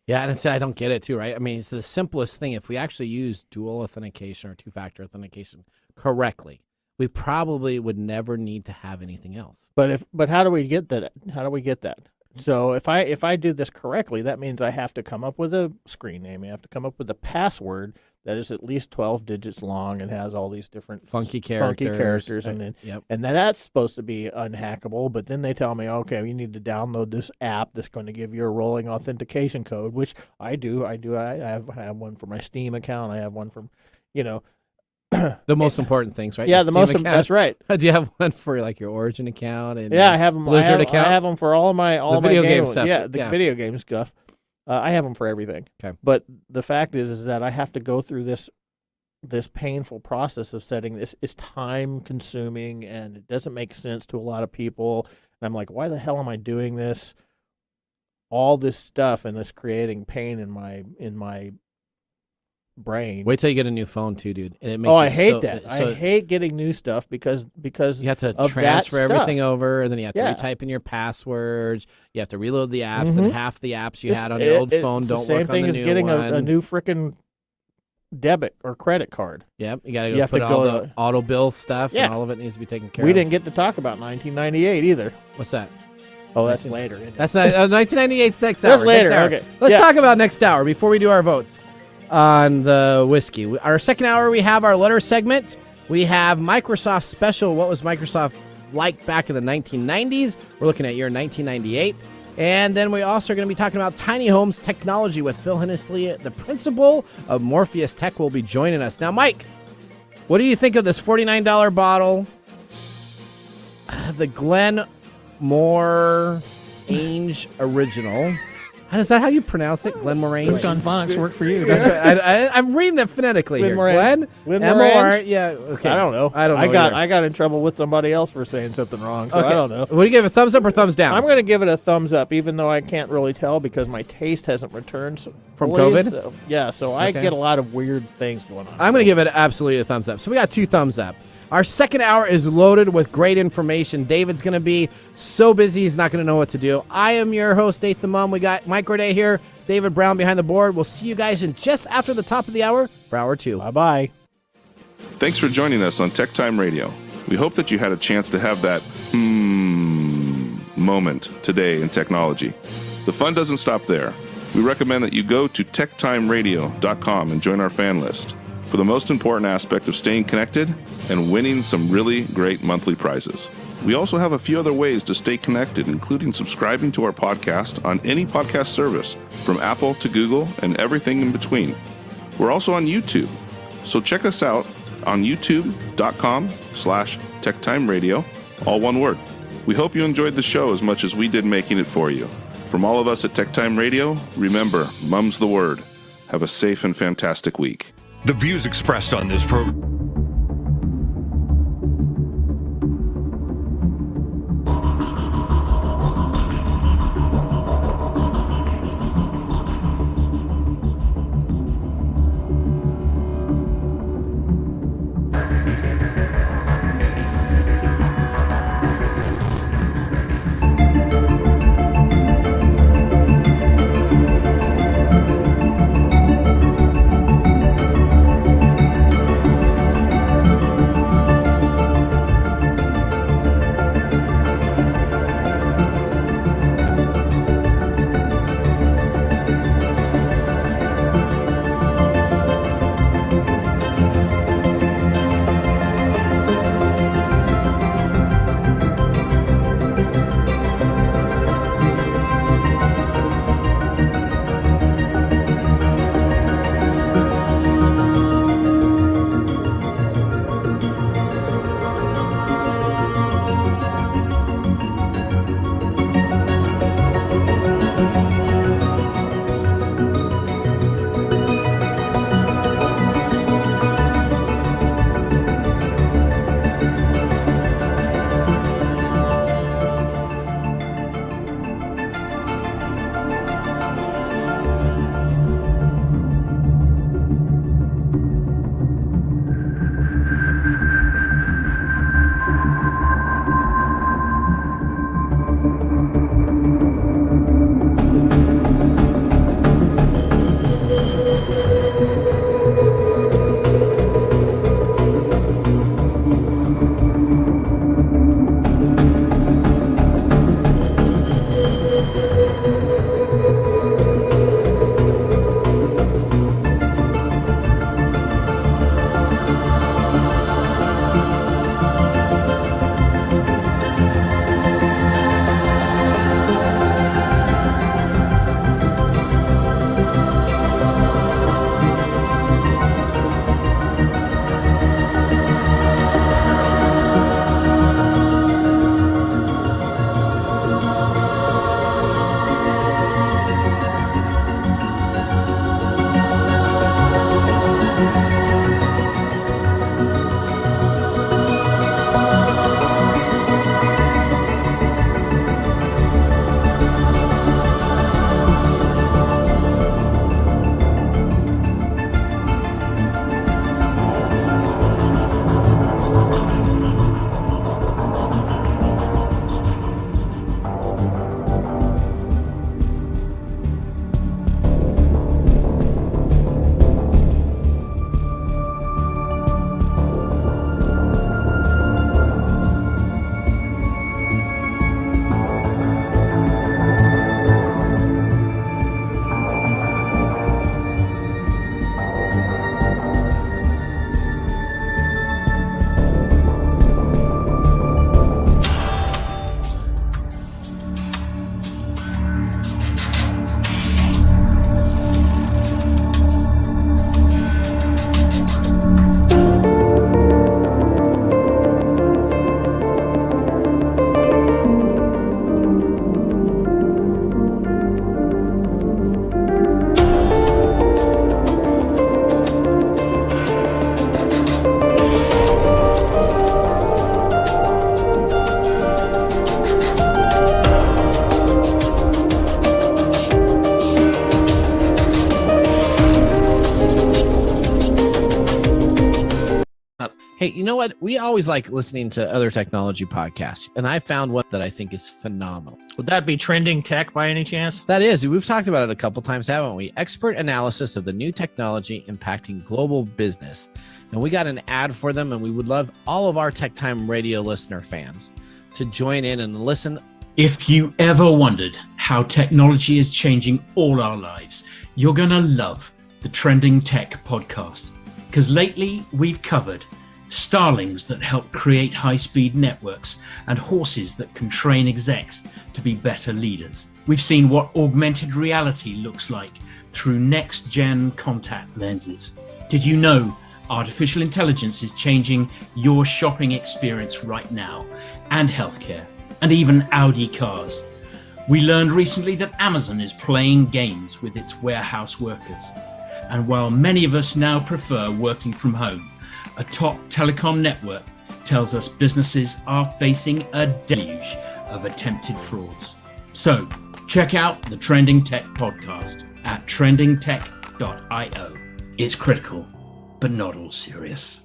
Yeah, and I don't get it too, right? I mean, it's the simplest thing. If we actually use dual authentication or 2-factor authentication correctly, we probably would never need to have anything else. But how do we get that? How do we get that? So if I do this correctly, that means I have to come up with a screen name. I have to come up with a password that is at least 12 digits long and has all these different funky characters, and then that's supposed to be unhackable. But then they tell me, okay, you need to download this app that's going to give you a rolling authentication code, which I do. I have one for my Steam account. I have one from, the most important things, right? Yeah, Your the Steam most. account. That's right. Do you have one for like your Origin account and I have them. Blizzard account? I have them for all my video game games. stuff. Yeah, the video game stuff. I have them for everything. Okay. But the fact is that I have to go through this painful process of setting this. It's time consuming and it doesn't make sense to a lot of people. And I'm like, why the hell am I doing this? All this stuff, and it's creating pain in my brain. Wait till you get a new phone too, dude. And it makes I hate that. I hate getting new stuff because you have to transfer everything over, and then you have to retype in your passwords. You have to reload the apps, and half the apps you had on your old phone don't work on the new one. Same thing as getting a new freaking debit or credit card. Yep, you got to go put all the auto bill stuff, and all of it needs to be taken care of. We didn't get to talk about 1998 either. What's that? Oh, that's later. Isn't it? That's not 1998's next hour. That's later. Next hour. Okay. Let's Yeah. talk about next hour before we do our votes on the whiskey. Our second hour, we have our letter segment. We have Microsoft special. What was Microsoft like back in the 1990s? We're looking at year 1998. And then we also are going to be talking about tiny homes technology with Phil Hennessy, the principal of Morpheus Tech, will be joining us. Now, Mike, what do you think of this $49 bottle? The Glen Morange Original. Is that how you pronounce it? Glen Morange? Worked on phonics, work for you. That's right. I'm reading that phonetically here. Glen Glen Morange? M-O-R. Yeah. Okay. I don't know. I don't know. I got in trouble with somebody else for saying something wrong, so Okay. I don't know. What do you give, a thumbs up or thumbs down? I'm going to give it a thumbs up, even though I can't really tell because my taste hasn't returned From fully, COVID? So, yeah, so I Okay. get a lot of weird things going on. I'm going to give it absolutely a thumbs up. So we got 2 thumbs up. Our second hour is loaded with great information. David's going to be so busy he's not going to know what to do. I am your host, Nathan Mumm. We got Mike Roday here, David Brown behind the board. We'll see you guys in just after the top of the hour for hour 2. Bye-bye. Thanks for joining us on TechTime Radio. We hope that you had a chance to have that moment today in technology. The fun doesn't stop there. We recommend that you go to techtimeradio.com and join our fan list for the most important aspect of staying connected and winning some really great monthly prizes. We also have a few other ways to stay connected, including subscribing to our podcast on any podcast service, from Apple to Google and everything in between. We're also on YouTube, so check us out on youtube.com/techtimeradio, all one word. We hope you enjoyed the show as much as we did making it for you. From all of us at TechTime Radio, remember, Mum's the word. Have a safe and fantastic week. The views expressed on this program. Hey, you know what? We always like listening to other technology podcasts, and I found one that I think is phenomenal. Would that be Trending Tech by any chance? That is, we've talked about it a couple times, haven't we? Expert analysis of the new technology impacting global business. And we got an ad for them, and we would love all of our TechTime Radio listener fans to join in and listen. If you ever wondered how technology is changing all our lives, you're going to love the Trending Tech podcast. Because lately we've covered Starlings that help create high-speed networks and horses that can train execs to be better leaders. We've seen what augmented reality looks like through next-gen contact lenses. Did you know artificial intelligence is changing your shopping experience right now, and healthcare, and even Audi cars? We learned recently that Amazon is playing games with its warehouse workers. And while many of us now prefer working from home, a top telecom network tells us businesses are facing a deluge of attempted frauds. So check out the Trending Tech podcast at trendingtech.io. It's critical, but not all serious.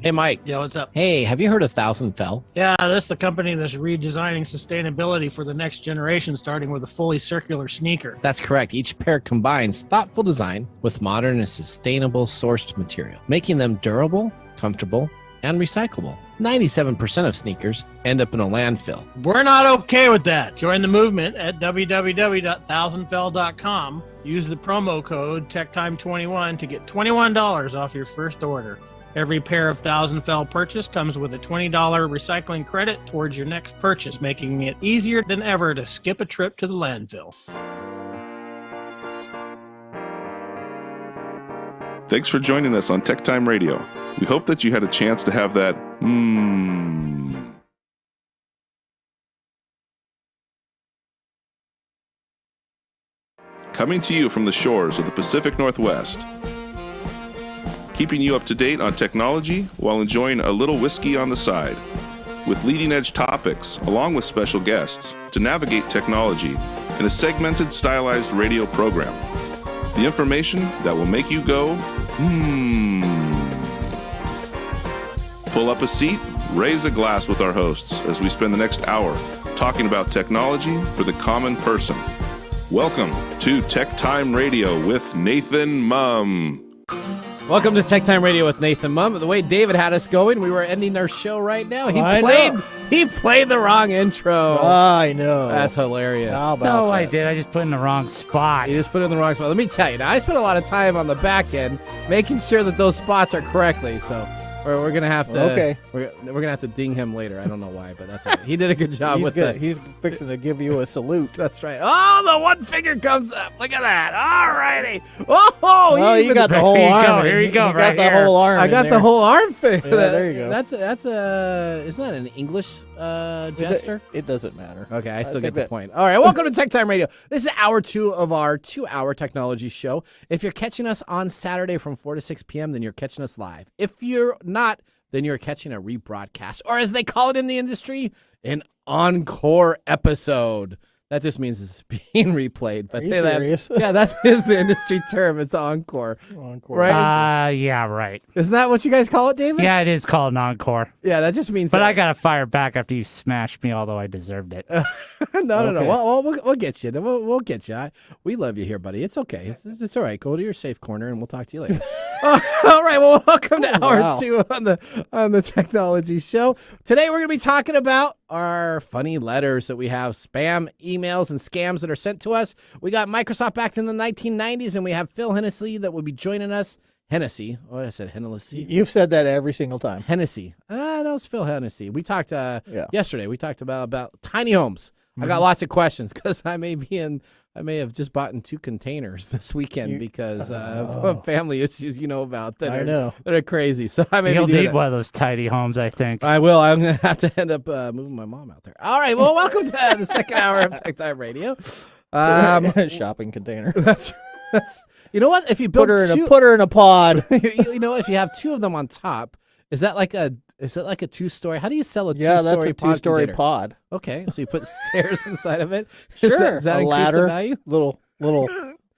Hey, Mike. Yeah, what's up? Hey, have you heard of Thousand Fell? Yeah, that's the company that's redesigning sustainability for the next generation, starting with a fully circular sneaker. That's correct. Each pair combines thoughtful design with modern and sustainable sourced material, making them durable, comfortable, and recyclable. 97% of sneakers end up in a landfill. We're not okay with that. Join the movement at www.thousandfell.com. Use the promo code TechTime21 to get $21 off your first order. Every pair of Thousand Fell purchase comes with a $20 recycling credit towards your next purchase, making it easier than ever to skip a trip to the landfill. Thanks for joining us on TechTime Radio. We hope that you had a chance to have that Coming to you from the shores of the Pacific Northwest, keeping you up to date on technology while enjoying a little whiskey on the side, with leading edge topics along with special guests to navigate technology in a segmented, stylized radio program. The information that will make you go, Pull up a seat, raise a glass with our hosts as we spend the next hour talking about technology for the common person. Welcome to TechTime Radio with Nathan Mumm. Welcome to TechTime Radio with Nathan Mumm. The way David had us going, we were ending our show right now. He played the wrong intro. I know. That's hilarious. How about No, that? I did. I just put it in the wrong spot. You just put it in the wrong spot. Let me tell you, now I spent a lot of time on the back end making sure that those spots are correctly. So we're gonna have to. Okay. We're gonna have to ding him later. I don't know why, but that's all right. He did a good job with that. He's fixing to give you a salute. That's right. Oh, the one finger comes up. Look at that. All righty. Oh, you got the whole Here you arm. go. Here you go, You right got the here. whole arm. I in got there. the whole arm thing. Yeah, there you go. That's isn't that an English gesture? It doesn't matter. Okay, I still think get the that- point. All right, welcome to TechTime Radio. This is hour 2 of our 2-hour technology show. If you're catching us on Saturday from 4 to 6 p.m., then you're catching us live. If you're not, then you're catching a rebroadcast, or as they call it in the industry, an encore episode. That just means it's being replayed. But Are you serious? Yeah, that is the industry term. It's encore. Encore. Right? Yeah, right. Isn't that what you guys call it, David? Yeah, it is called an encore. Yeah, that just means. But I got to fire back after you smashed me, although I deserved it. No. Okay. We'll get you. We'll get you. We love you here, buddy. It's okay. It's all right. Go to your safe corner, and we'll talk to you later. All right. Well, welcome to hour 2 on the technology show. Today, we're going to be talking about our funny letters that we have, spam emails and scams that are sent to us. We got Microsoft back in the 1990s, and we have Phil Hennessy that will be joining us. Hennessy. Oh, I said Hennessy. You've said that every single time. Hennessy. No, it's Phil Hennessy. We talked yesterday. We talked about tiny homes. I got lots of questions because I may have just bought in 2 containers this weekend because of family issues about that. I know. That are crazy. So I may You'll be doing need one of those tidy homes, I think. I will. I'm going to have to end up moving my mom out there. All right. Well, welcome to the second hour of TechTime Radio. Shopping container. That's you know what? If you build put her in a pod. you know, if you have 2 of them on top, is that like a 2-story? How do you sell a 2-story Yeah, that's a 2-story container? pod. Okay, so you put stairs inside of it. Sure. Does that a increase ladder, the value? little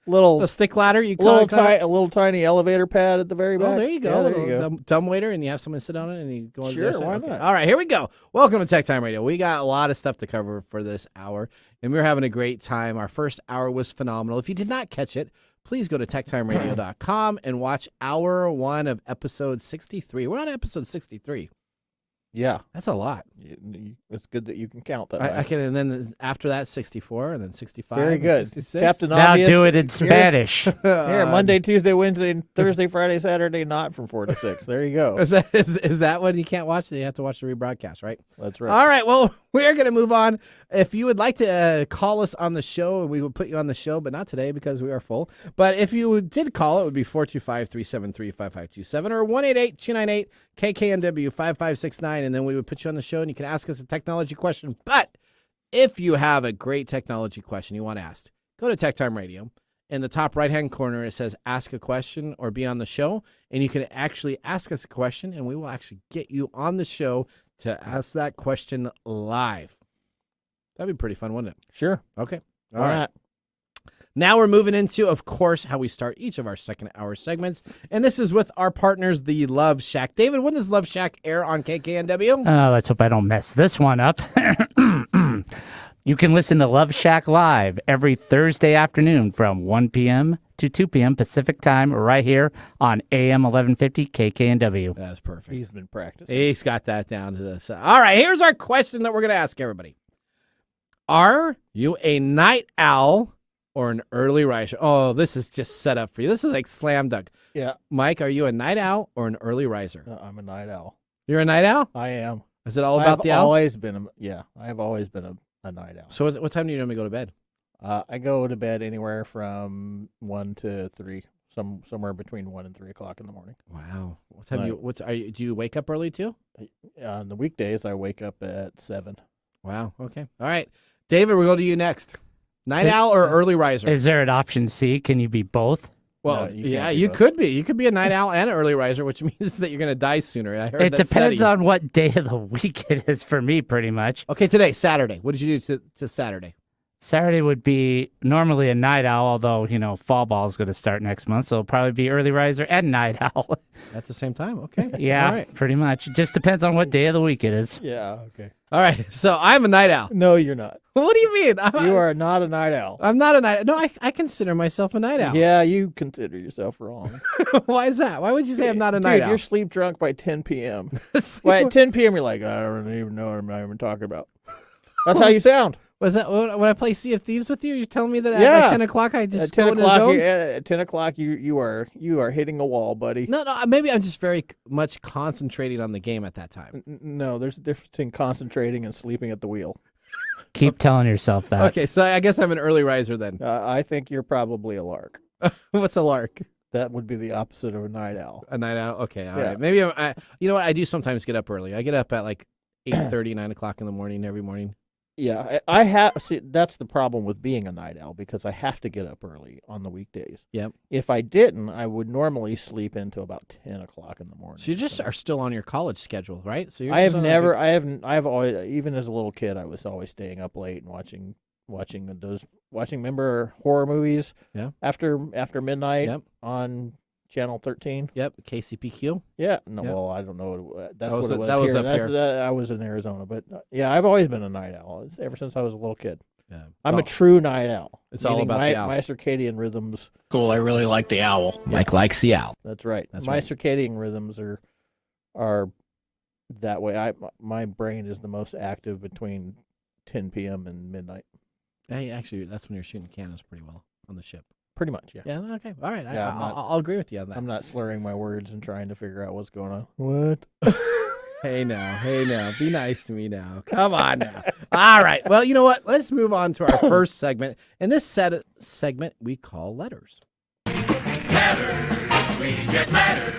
A stick ladder. You call it? A little tiny elevator pad at the very back. Oh, there you go. Yeah, a there little you go. dumb waiter, and you have someone sit on it, and you go on the Sure, other side. why Okay. not? All right, here we go. Welcome to Tech Time Radio. We got a lot of stuff to cover for this hour, and we're having a great time. Our first hour was phenomenal. If you did not catch it, please go to techtimeradio.com and watch hour 1 of episode 63. We're on episode 63. Yeah, That's a lot. it's good that you can count that. I way. can, and then after that, 64, and then 65. Very and good. 66. Captain Now Obvious. do it in Spanish. Here, Monday, Tuesday, Wednesday, Thursday, Friday, Saturday, not from 4 to 6. There you go. Is that one you can't watch? So you have to watch the rebroadcast, right? That's right. All right. Well, we're going to move on. If you would like to call us on the show, we will put you on the show, but not today because we are full. But if you did call, it would be 425-373-5527 or 1-888-298-KKNW-5569, and then we would put you on the show, and you can ask us a technology question. But if you have a great technology question you want asked, go to Tech Time Radio. In the top right-hand corner, it says ask a question or be on the show, and you can actually ask us a question, and we will actually get you on the show to ask that question live. That'd be pretty fun, wouldn't it? Sure. Okay. All right. Now we're moving into, of course, how we start each of our second hour segments. And this is with our partners, the Love Shack. David, when does Love Shack air on KKNW? Let's hope I don't mess this one up. You can listen to Love Shack live every Thursday afternoon from 1 p.m. to 2 p.m. Pacific time right here on AM 1150 KKNW. That's perfect. He's been practicing. He's got that down to this. All right, here's our question that we're going to ask everybody. Are you a night owl or an early riser? Oh, this is just set up for you. This is like slam dunk. Yeah. Mike, are you a night owl or an early riser? I'm a night owl. You're a night owl? I am. Is it all about the owl? I have always been a night owl. So what time do you normally go to bed? I go to bed anywhere from 1 to 3, somewhere between 1 and 3 o'clock in the morning. Wow. What time do you wake up early too? On the weekdays, I wake up at 7. Wow. Okay. All right. David, we'll go to you next. Night owl or early riser? Is there an option C? Can you be both? Well, No, yeah, can't you both. could be. You could be a night owl and an early riser, which means that you're going to die sooner. I heard It that depends study. on what day of the week it is for me, pretty much. Okay, today, Saturday. What did you do to Saturday? Saturday would be normally a night owl, although, fall ball is going to start next month, so it'll probably be early riser and night owl. At the same time? Okay. Yeah, All right. pretty much. It just depends on what day of the week it is. Yeah, okay. All right. So I'm a night owl. No, you're not. What do you mean? You are not a night owl. I'm not a night. No, I consider myself a night owl. Yeah, you consider yourself wrong. Why is that? Why would you say I'm not a night Dude, owl? you're sleep drunk by 10 p.m. Well, at 10 p.m., you're like, I don't even know what I'm even talking about. That's how you sound. Was that when I play Sea of Thieves with you? You're telling me that Yeah. at 10 o'clock I just At 10 go in the o'clock, zone? at 10 o'clock, you are hitting a wall, buddy. No, maybe I'm just very much concentrating on the game at that time. No, there's a difference between concentrating and sleeping at the wheel. Keep telling yourself that. Okay, so I guess I'm an early riser then. I think you're probably a lark. What's a lark? That would be the opposite of a night owl. A night owl? Okay, all Yeah. right. Maybe you know what? I do sometimes get up early. I get up at like 8:30, 9 o'clock in the morning every morning. Yeah, I have. See, that's the problem with being a night owl because I have to get up early on the weekdays. Yep. If I didn't, I would normally sleep until about 10 o'clock in the morning. So you just are still on your college schedule, right? So you're I just have on never. I haven't. I've always, even as a little kid, I was always staying up late and watching remember horror movies. Yeah. After midnight. Yep. On Channel 13. Yep, KCPQ. Yeah. No, Yep. well, I don't know. That's That was what it was. that was here. up here. I was in Arizona, but yeah, I've always been a night owl ever since I was a little kid. Yeah. I'm a true night owl. It's all meaning about the owl. my circadian rhythms. Cool. I really like the owl. Mike likes the owl. That's right. That's my right. circadian rhythms are that way. My brain is the most active between 10 p.m. and midnight. Hey, actually, that's when you're shooting cannons pretty well on the ship. Pretty much, yeah. Yeah. Okay. All right. Yeah, I'll agree with you on that. I'm not slurring my words and trying to figure out what's going on. What? Hey now, be nice to me now. Come on now. All right. Well, you know what? Let's move on to our first segment. And this segment we call letters. Letters, we get letters.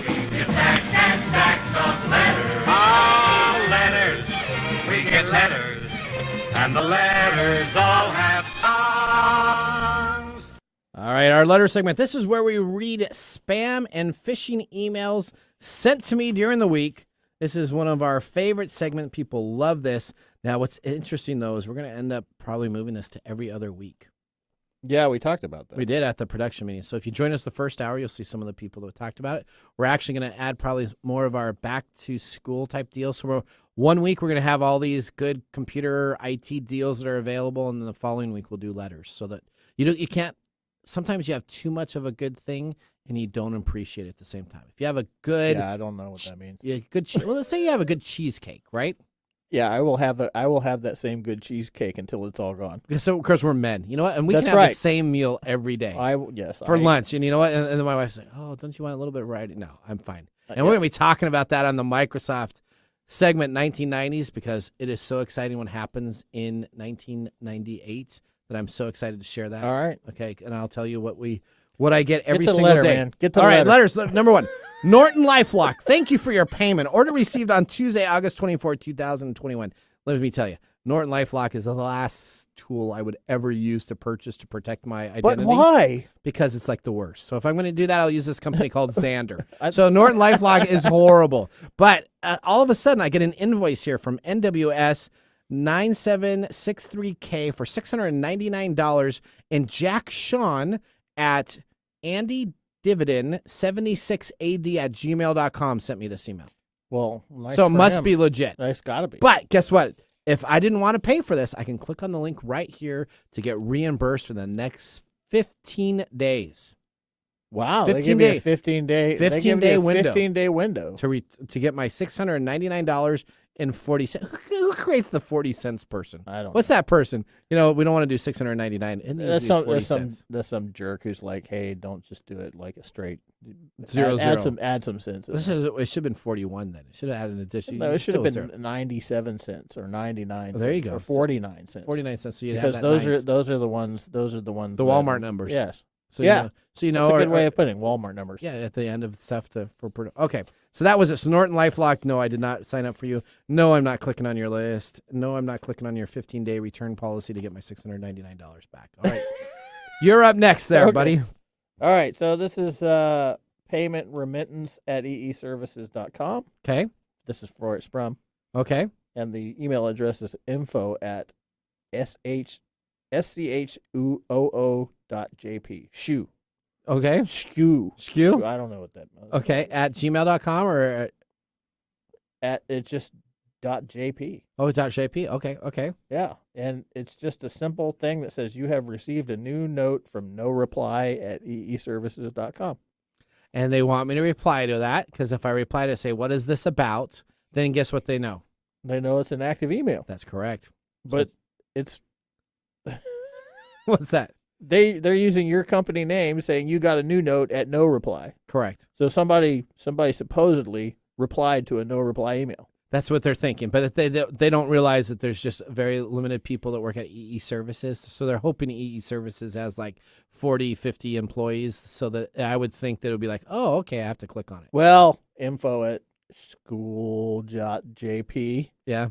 We get back and back of letters. Ah, letters, we get letters. And the letters all have songs. All right, our letter segment. This is where we read spam and phishing emails sent to me during the week. This is one of our favorite segments. People love this. Now, what's interesting, though, is we're going to end up probably moving this to every other week. Yeah, we talked about that. We did at the production meeting. So if you join us the first hour, you'll see some of the people that talked about it. We're actually going to add probably more of our back to school type deals. So 1 week we're going to have all these good computer IT deals that are available, and then the following week we'll do letters, so that you can't. Sometimes you have too much of a good thing and you don't appreciate it at the same time. If you have a good, I don't know what that means. Well, let's say you have a good cheesecake, right? Yeah, I will have that same good cheesecake until it's all gone. So, of course, we're men. You know what? And we That's can have right. the same meal every day. Yes. For lunch. And you know what? And then my wife's like, oh, don't you want a little bit of variety? No, I'm fine. And yeah. we're going to be talking about that on the Microsoft segment 1990s, because it is so exciting what happens in 1998 that I'm so excited to share that. All right. Okay. And I'll tell you what I get every Get to the single letter, day. man. Get to All the right, letter. letters. Number 1. Norton Lifelock. Thank you for your payment. Order received on Tuesday, August 24, 2021. Let me tell you, Norton LifeLock is the last tool I would ever use to protect my identity. But why? Because it's like the worst. So if I'm going to do that, I'll use this company called Xander. So Norton LifeLock is horrible. But all of a sudden, I get an invoice here from NWS 9763K for $699, and Jack Sean at Andy Dividend 76AD at gmail.com sent me this email. Well, nice so it for must him. be legit. It's got to be. But guess what? If I didn't want to pay for this, I can click on the link right here to get reimbursed for the next 15 days. Wow, 15 they give day, you a 15-day 15-day window. 15-day window to get my $699.40. Who creates the 40 cents person? I don't. What's that person? We don't want to do $699. That's some jerk who's like, hey, don't just do it like a straight zero. Add some cents. It should have been 41 then. It should have had an addition. No, it should have been 97 cents or 99. There you go. Or 49 cents. 49 cents. So you'd because have those are the ones. The Walmart numbers. Yes. So yeah. That's a good way of putting Walmart numbers. Yeah, at the end of stuff okay. So that was it. So Norton LifeLock. No, I did not sign up for you. No, I'm not clicking on your list. No, I'm not clicking on your 15-day return policy to get my $699 back. All right. You're up next there, buddy. All right. So this is payment remittance at eeservices.com. Okay. This is where it's from. Okay. And the email address is info@schoo.jp. Shoe. Okay. Skew. I don't know what that means. Okay. At gmail.com or at it's just .jp. Oh, .jp. Okay. Yeah. And it's just a simple thing that says you have received a new note from no reply at eeservices.com. And they want me to reply to that, because if I reply to say, what is this about? Then guess what they know? They know it's an active email. That's correct. But it's what's that? They're using your company name saying you got a new note at no reply. Correct. So somebody supposedly replied to a no reply email. That's what they're thinking, but they don't realize that there's just very limited people that work at EE Services. So they're hoping EE Services has like 40, 50 employees, so that I would think that it would be like, oh, okay, I have to click on it. Well, info@school.jp. Yeah.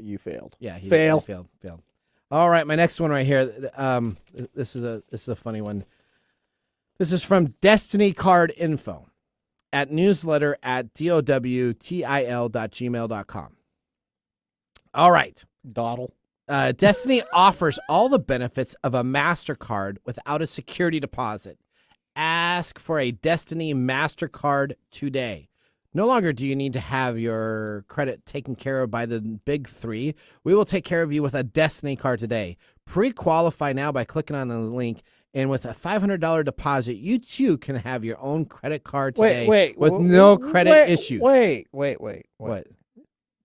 You failed. Yeah, he failed. All right, my next one right here. This is a funny one. This is from Destiny Card Info at newsletter@dowtil.gmail.com. All right. Dawdle. Destiny offers all the benefits of a MasterCard without a security deposit. Ask for a Destiny MasterCard today. No longer do you need to have your credit taken care of by the big three. We will take care of you with a Destiny card today. Pre-qualify now by clicking on the link, and with a $500 deposit, you too can have your own credit card today with no credit issues. Wait. What?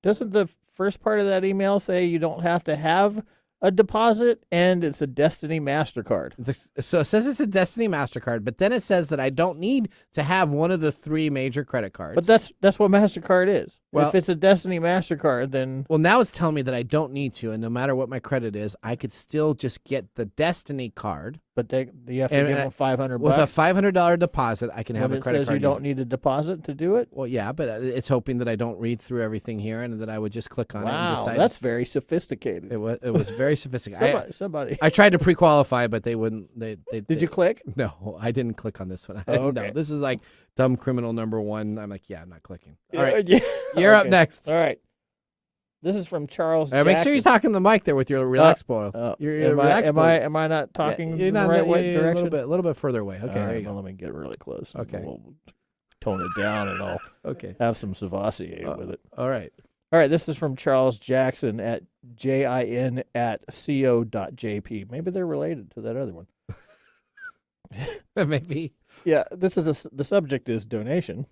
Doesn't the first part of that email say you don't have to have a deposit and it's a Destiny MasterCard? So it says it's a Destiny MasterCard, but then it says that I don't need to have one of the three major credit cards. But that's what MasterCard is. Well, if it's a Destiny MasterCard, then... Well, now it's telling me that I don't need to, and no matter what my credit is, I could still just get the Destiny card. But you have to give them $500. With a $500 deposit, I can have a credit card. It says you don't need a deposit to do it? Well, yeah, but it's hoping that I don't read through everything here and that I would just click on it and decide. Wow, that's very sophisticated. It was very sophisticated. Somebody. I tried to pre-qualify, but they wouldn't. Did you click? No, I didn't click on this one. Oh, okay. No, this is like dumb criminal number one. I'm like, yeah, I'm not clicking. All right, Yeah. you're up next. All right. This is from Charles. Make sure you're talking the mic there with your relax boil. Am I not talking you're the not right way direction? A little bit further away. Okay, there you go. Let me get really close. Okay. We'll tone it down and I'll have some Savassier with it. All right. All right, this is from Charles Jackson at jin@co.jp. Maybe they're related to that other one. Maybe. Yeah, the subject is donation.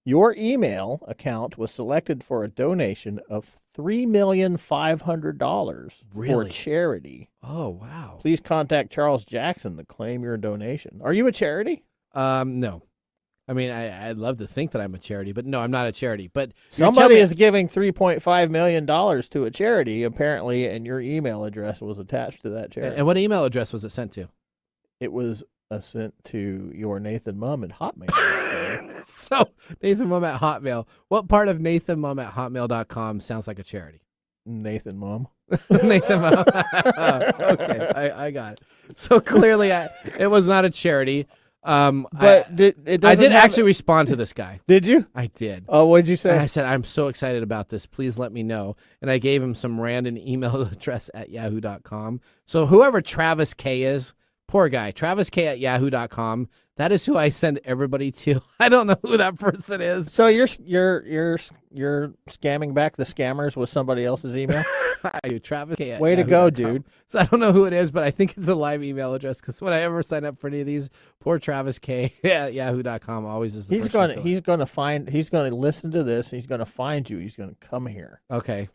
Your email account was selected for a donation of $3,500,000 for charity. Oh, wow. Please contact Charles Jackson to claim your donation. Are you a charity? No. I mean, I'd love to think that I'm a charity, but no, I'm not a charity. But somebody is giving $3.5 million to a charity, apparently, and your email address was attached to that charity. And what email address was it sent to? It was sent to your Nathan Mumm at Hotmail. So, Nathan Mumm at Hotmail. What part of Nathan Mumm at Hotmail.com sounds like a charity? Nathan Mumm. Nathan Mumm. Okay, I got it. So, clearly, it was not a charity. But I did actually respond to this guy. Did you? I did. Oh, what did you say? And I said, I'm so excited about this. Please let me know. And I gave him some random email address at yahoo.com. So whoever Travis K is, poor guy, Travis K at yahoo.com. That is who I send everybody to. I don't know who that person is. So you're scamming back the scammers with somebody else's email? I do. Travis K at Way to go, dude. So I don't know who it is, but I think it's a live email address because when I ever sign up for any of these, poor Travis K at yahoo.com always is the He's going to listen to this. He's going to find you. He's going to come here. Okay.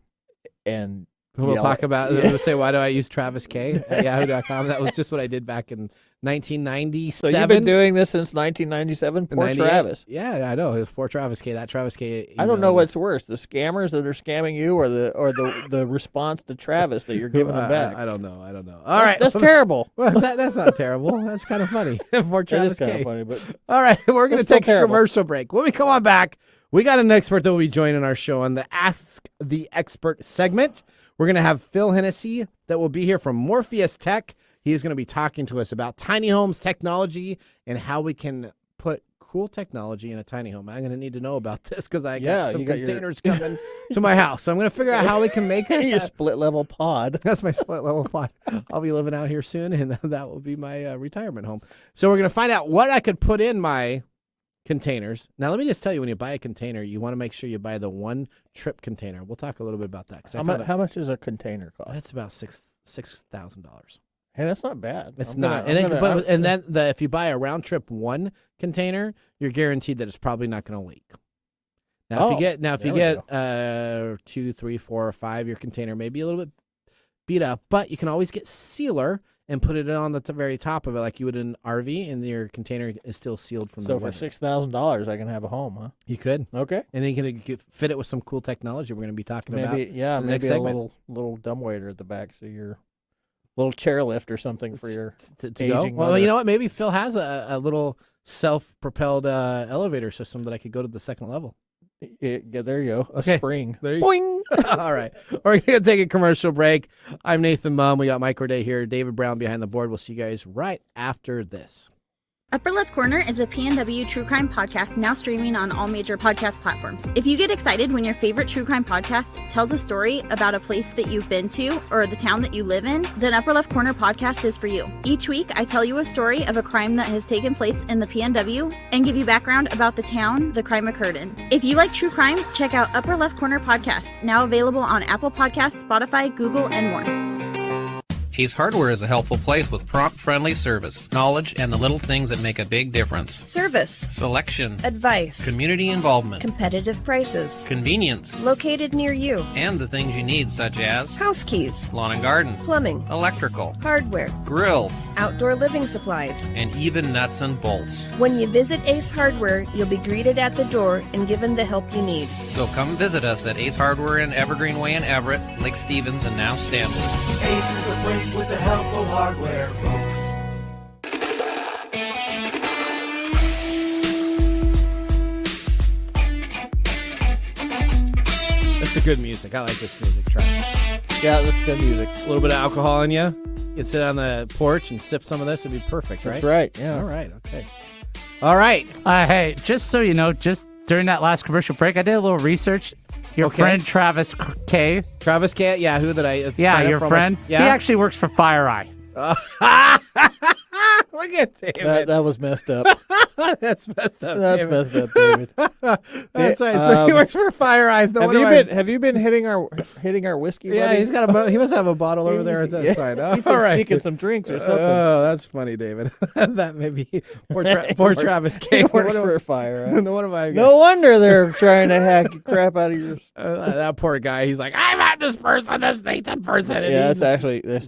And we'll talk about it. We'll say, why do I use Travis K at yahoo.com? That was just what I did back in 1997. So you've been doing this since 1997? Poor Travis. Yeah, I know. It was poor Travis K. That Travis K. I don't know what's worse, the scammers that are scamming you or the response to Travis that you're giving them back. I don't know. All right. That's terrible. Well, that's not terrible. That's kind of funny. Poor Travis K. Kind of funny, but all right. We're going to take a commercial break. When we come on back, we got an expert that will be joining our show on the Ask the Expert segment. We're going to have Phil Hennessy that will be here from Morpheus Tech. He is going to be talking to us about tiny homes technology and how we can put cool technology in a tiny home. I'm going to need to know about this because I got some containers coming to my house. So I'm going to figure out how we can make your split level pod. That's my split level pod. I'll be living out here soon, and that will be my retirement home. So we're going to find out what I could put in my containers. Now, let me just tell you, when you buy a container, you want to make sure you buy the one trip container. We'll talk a little bit about that. How much does a container cost? That's about $6,000. Hey, that's not bad. It's not. And then if you buy a round trip one container, you're guaranteed that it's probably not going to leak. Now, if you get 2, 3, 4, or 5, your container may be a little bit beat up, but you can always get sealer and put it on the very top of it like you would in an RV, and your container is still sealed from the weather. So for $6,000, I can have a home, huh? You could. Okay. And then you can fit it with some cool technology we're going to be talking about. Yeah, maybe a little dumbwaiter at the back, so your little chairlift or something for your to go. Well, you know what? Maybe Phil has a little self-propelled elevator system that I could go to the second level. Yeah, there you go. Okay. A spring. There you Boing! All right. We're going to take a commercial break. I'm Nathan Mumm. We got Mike Corday here, David Brown behind the board. We'll see you guys right after this. Upper Left Corner is a PNW true crime podcast now streaming on all major podcast platforms. If you get excited when your favorite true crime podcast tells a story about a place that you've been to or the town that you live in, then Upper Left Corner podcast is for you. Each week, I tell you a story of a crime that has taken place in the PNW and give you background about the town the crime occurred in. If you like true crime, check out Upper Left Corner podcast, now available on Apple Podcasts, Spotify, Google, and more. Ace Hardware is a helpful place with prompt, friendly service, knowledge, and the little things that make a big difference. Service. Selection. Advice. Community involvement. Competitive prices. Convenience. Located near you. And the things you need, such as house keys, lawn and garden, plumbing, electrical, hardware, grills, outdoor living supplies, and even nuts and bolts. When you visit Ace Hardware, you'll be greeted at the door and given the help you need. So come visit us at Ace Hardware in Evergreen Way in Everett, Lake Stevens, and now Stanley. Ace is the place with the helpful hardware, folks. That's the good music. I like this music track. Yeah, that's good music. A little bit of alcohol in you. You can sit on the porch and sip some of this. It'd be perfect, right? That's right. Yeah. All right. Okay. All right. Hey, just so you know, just during that last commercial break, I did a little research. Your friend Travis K. Travis K. Yeah, who did I? Yeah, your friend. Yeah, he actually works for FireEye. Look at David. That was messed up. That's messed up. That's David. messed up, David. That's right. So he works for FireEye. No, have you been hitting our whiskey? Yeah, buddy? he's got he must have a bottle over there. That's fine. He's been sneaking some drinks or something. Oh, that's funny, David. That may be poor Travis K. Works for FireEye. What am I? No wonder they're trying to hack crap out of your. That poor guy. He's like, I'm at this person, this Nathan person. Yeah, that's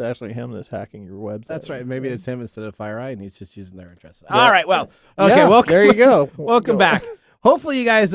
actually him that's hacking your website. That's right. Maybe it's him instead of FireEye, and he's just using their address. All right. Well, okay. Yeah, Welcome. there you go. Welcome back. Hopefully, you guys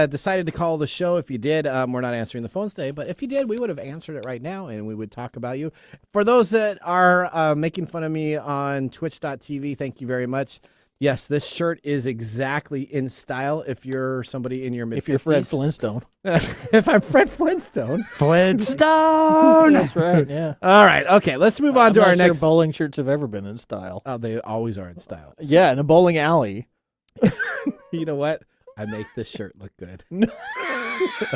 decided to call the show. If you did, we're not answering the phones today, but if you did, we would have answered it right now, and we would talk about you. For those that are making fun of me on twitch.tv, thank you very much. Yes, this shirt is exactly in style if you're somebody in your mid-50s. If you're Fred Flintstone. If I'm Fred Flintstone. Flintstone! That's right, yeah. All right, okay, let's move on to our next. Bowling shirts have ever been in style. Oh, they always are in style. Yeah, in a bowling alley. You know what? I make this shirt look good.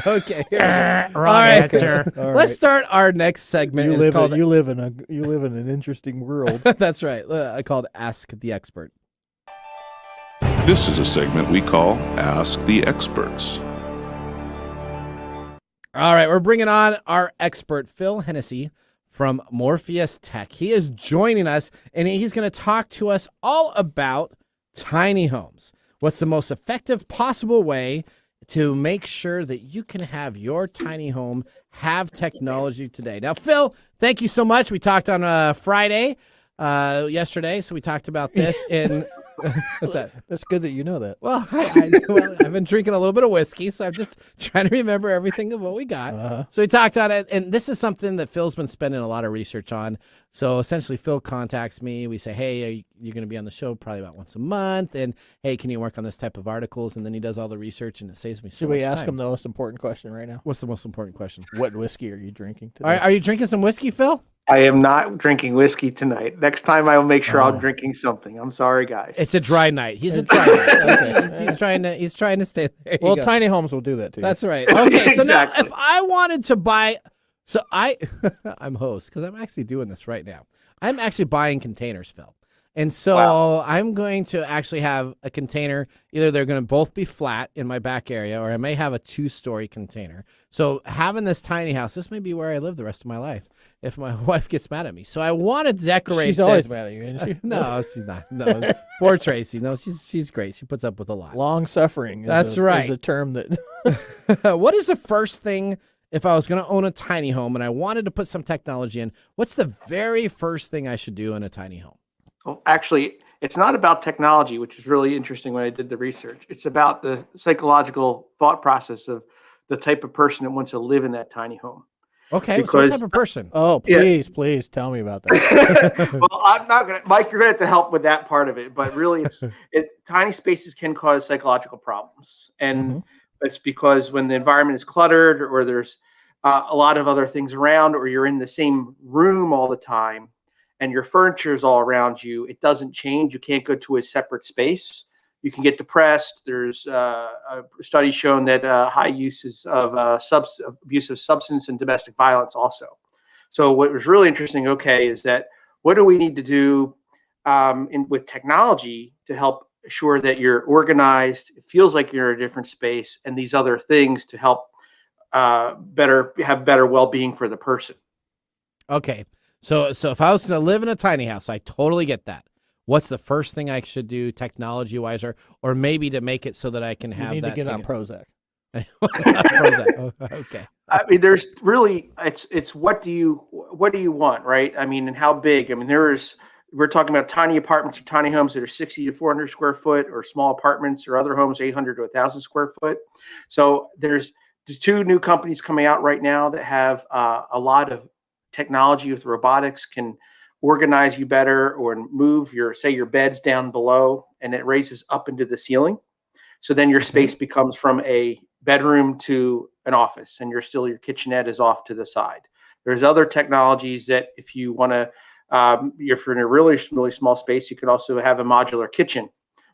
Okay. Wrong answer. Let's start our next segment. You live in an interesting world. That's right. Called Ask the Expert. This is a segment we call Ask the Experts. All right, we're bringing on our expert, Phil Hennessy from Morpheus Tech. He is joining us, and he's going to talk to us all about tiny homes. What's the most effective possible way to make sure that you can have your tiny home have technology today? Now, Phil, thank you so much. We talked on Friday, yesterday, so we talked about this in... What's that? That's good that you know that. Well, I've been drinking a little bit of whiskey, so I'm just trying to remember everything of what we got. So we talked on it, and this is something that Phil's been spending a lot of research on. So essentially, Phil contacts me. We say, hey, you're going to be on the show probably about once a month, and hey, can you work on this type of articles? And then he does all the research, and it saves me so much time. Should we ask him the most important question right now? What's the most important question? What whiskey are you drinking today? Are you drinking some whiskey, Phil? I am not drinking whiskey tonight. Next time I will make sure I'm drinking something. I'm sorry, guys. It's a dry night. He's a dry night. He's trying to stay there. Well, tiny homes will do that too. That's right. Okay, so now if I wanted to buy, I'm host because I'm actually doing this right now. I'm actually buying containers, Phil. And so I'm going to actually have a container. Either they're going to both be flat in my back area, or I may have a 2-story container. So having this tiny house, this may be where I live the rest of my life if my wife gets mad at me. So I want to decorate. She's always mad at you, isn't she? No, she's not. No, poor Tracy. No, she's great. She puts up with a lot. Long suffering. That's right. Is a term that. What is the first thing? If I was going to own a tiny home and I wanted to put some technology in, what's the very first thing I should do in a tiny home? Well, actually, it's not about technology, which is really interesting when I did the research. It's about the psychological thought process of the type of person that wants to live in that tiny home. Okay, so what type of person? Oh, please tell me about that. Well, I'm not going to, Mike, you're going to have to help with that part of it. But really, tiny spaces can cause psychological problems. And it's because when the environment is cluttered or there's a lot of other things around, or you're in the same room all the time, and your furniture is all around you, it doesn't change. You can't go to a separate space. You can get depressed. There's a study shown that high uses of abuse of substance and domestic violence also. So what was really interesting, is that what do we need to do with technology to help assure that you're organized, it feels like you're in a different space, and these other things to help have better well-being for the person. Okay. So if I was going to live in a tiny house, I totally get that. What's the first thing I should do technology-wise, or maybe to make it so that I can have that? You need to get on Prozac. Prozac. Oh, okay. I mean, there's really, it's what do you want, right? I mean, and how big? I mean, we're talking about tiny apartments or tiny homes that are 60 to 400 square foot, or small apartments or other homes 800 to 1,000 square foot. So there's 2 new companies coming out right now that have a lot of technology with robotics, can organize you better or move your beds down below, and it raises up into the ceiling. So then your space becomes from a bedroom to an office, and your kitchenette is off to the side. There's other technologies that if you want to, if you're in a really, really small space, you could also have a modular kitchen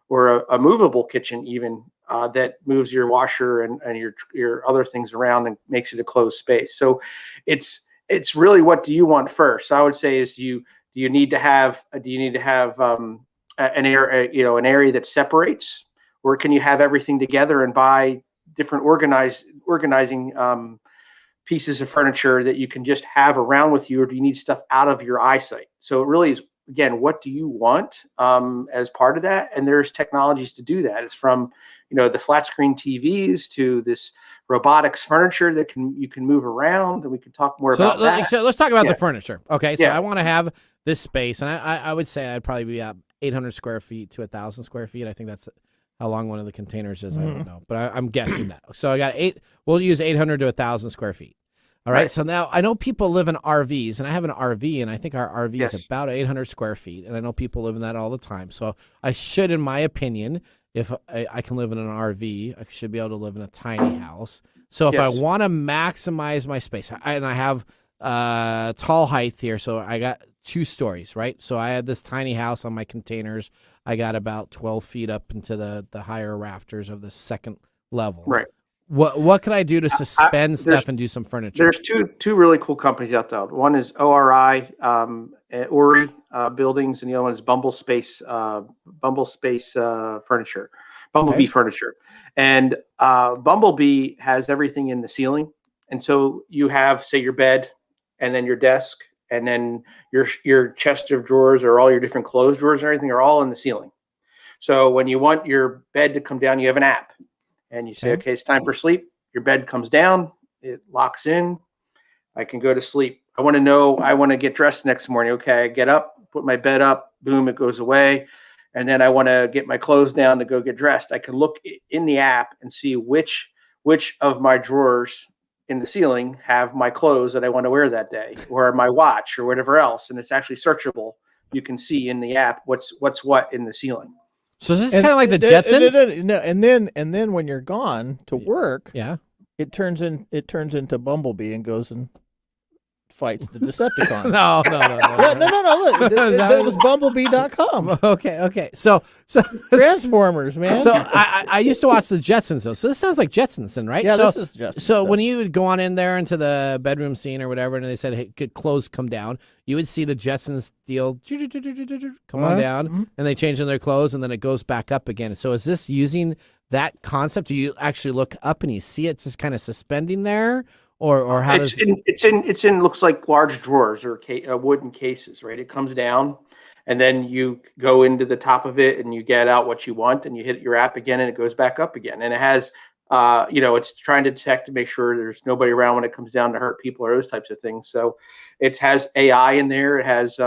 or a movable kitchen even that moves your washer and your other things around and makes it a closed space. So it's really, what do you want first? So I would say is do you need to have an area that separates, or can you have everything together and buy different organizing pieces of furniture that you can just have around with you, or do you need stuff out of your eyesight? So it really is, again, what do you want as part of that? And there's technologies to do that. It's from, the flat screen TVs to this robotics furniture that you can move around, and we can talk more about that. So let's talk about the furniture. Okay, so I want to have this space, and I would say I'd probably be 800 square feet to 1,000 square feet. I think that's how long one of the containers is. I don't know, but I'm guessing that. So I got we'll use 800 to 1,000 square feet. All right. So now I know people live in RVs, and I have an RV, and I think our RV is about 800 square feet, and I know people live in that all the time. So I should, in my opinion, if I can live in an RV, I should be able to live in a tiny house. So if I want to maximize my space, and I have tall height here, so I got 2 stories, right? So I had this tiny house on my containers. I got about 12 feet up into the higher rafters of the second level. Right. What can I do to suspend stuff and do some furniture? There's two really cool companies out there. One is ORI, Ori Buildings, and the other one is Bumblebee Furniture. And Bumblebee has everything in the ceiling. And so you have, say, your bed, and then your desk, and then your chest of drawers, or all your different clothes drawers and everything are all in the ceiling. So when you want your bed to come down, you have an app. And you say, okay, it's time for sleep. Your bed comes down. It locks in. I can go to sleep. I want to get dressed next morning. Okay, I get up, put my bed up, boom, it goes away. And then I want to get my clothes down to go get dressed. I can look in the app and see which of my drawers in the ceiling have my clothes that I want to wear that day, or my watch, or whatever else. And it's actually searchable. You can see in the app what's what in the ceiling. So this is kind of like the Jetsons. And then when you're gone to work, it turns into Bumblebee and goes and fights the Decepticon. No. Look, that was Bumblebee.com. Okay. So Transformers, man. So I used to watch the Jetsons though. So this sounds like Jetsons, then, right? Yeah, so, this is Jetsons. So when you would go on in there into the bedroom scene or whatever, and they said, "Hey, could clothes come down?" You would see the Jetsons deal come on down, and they change in their clothes, and then it goes back up again. So is this using that concept? Do you actually look up and you see it just kind of suspending there? Or how it's in looks like large drawers or wooden cases, right? It comes down, and then you go into the top of it, and you get out what you want, and you hit your app again, and it goes back up again. And it has, it's trying to detect to make sure there's nobody around when it comes down to hurt people or those types of things. So it has AI in there. It has,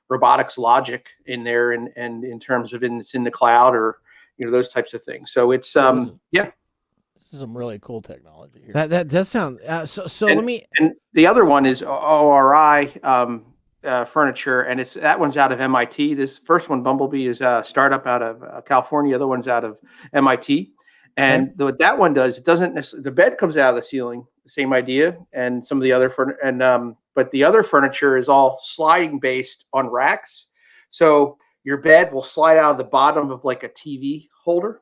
robotics logic in there, and in terms of it's in the cloud, or those types of things. So it's This is some really cool technology here. That does sound so. Let me. And the other one is ORI Furniture, and that one's out of MIT. This first one, Bumblebee, is a startup out of California. The other one's out of MIT. And what that one does, it doesn't necessarily, the bed comes out of the ceiling, the same idea, and some of the other but the other furniture is all sliding based on racks. So your bed will slide out of the bottom of like a TV holder,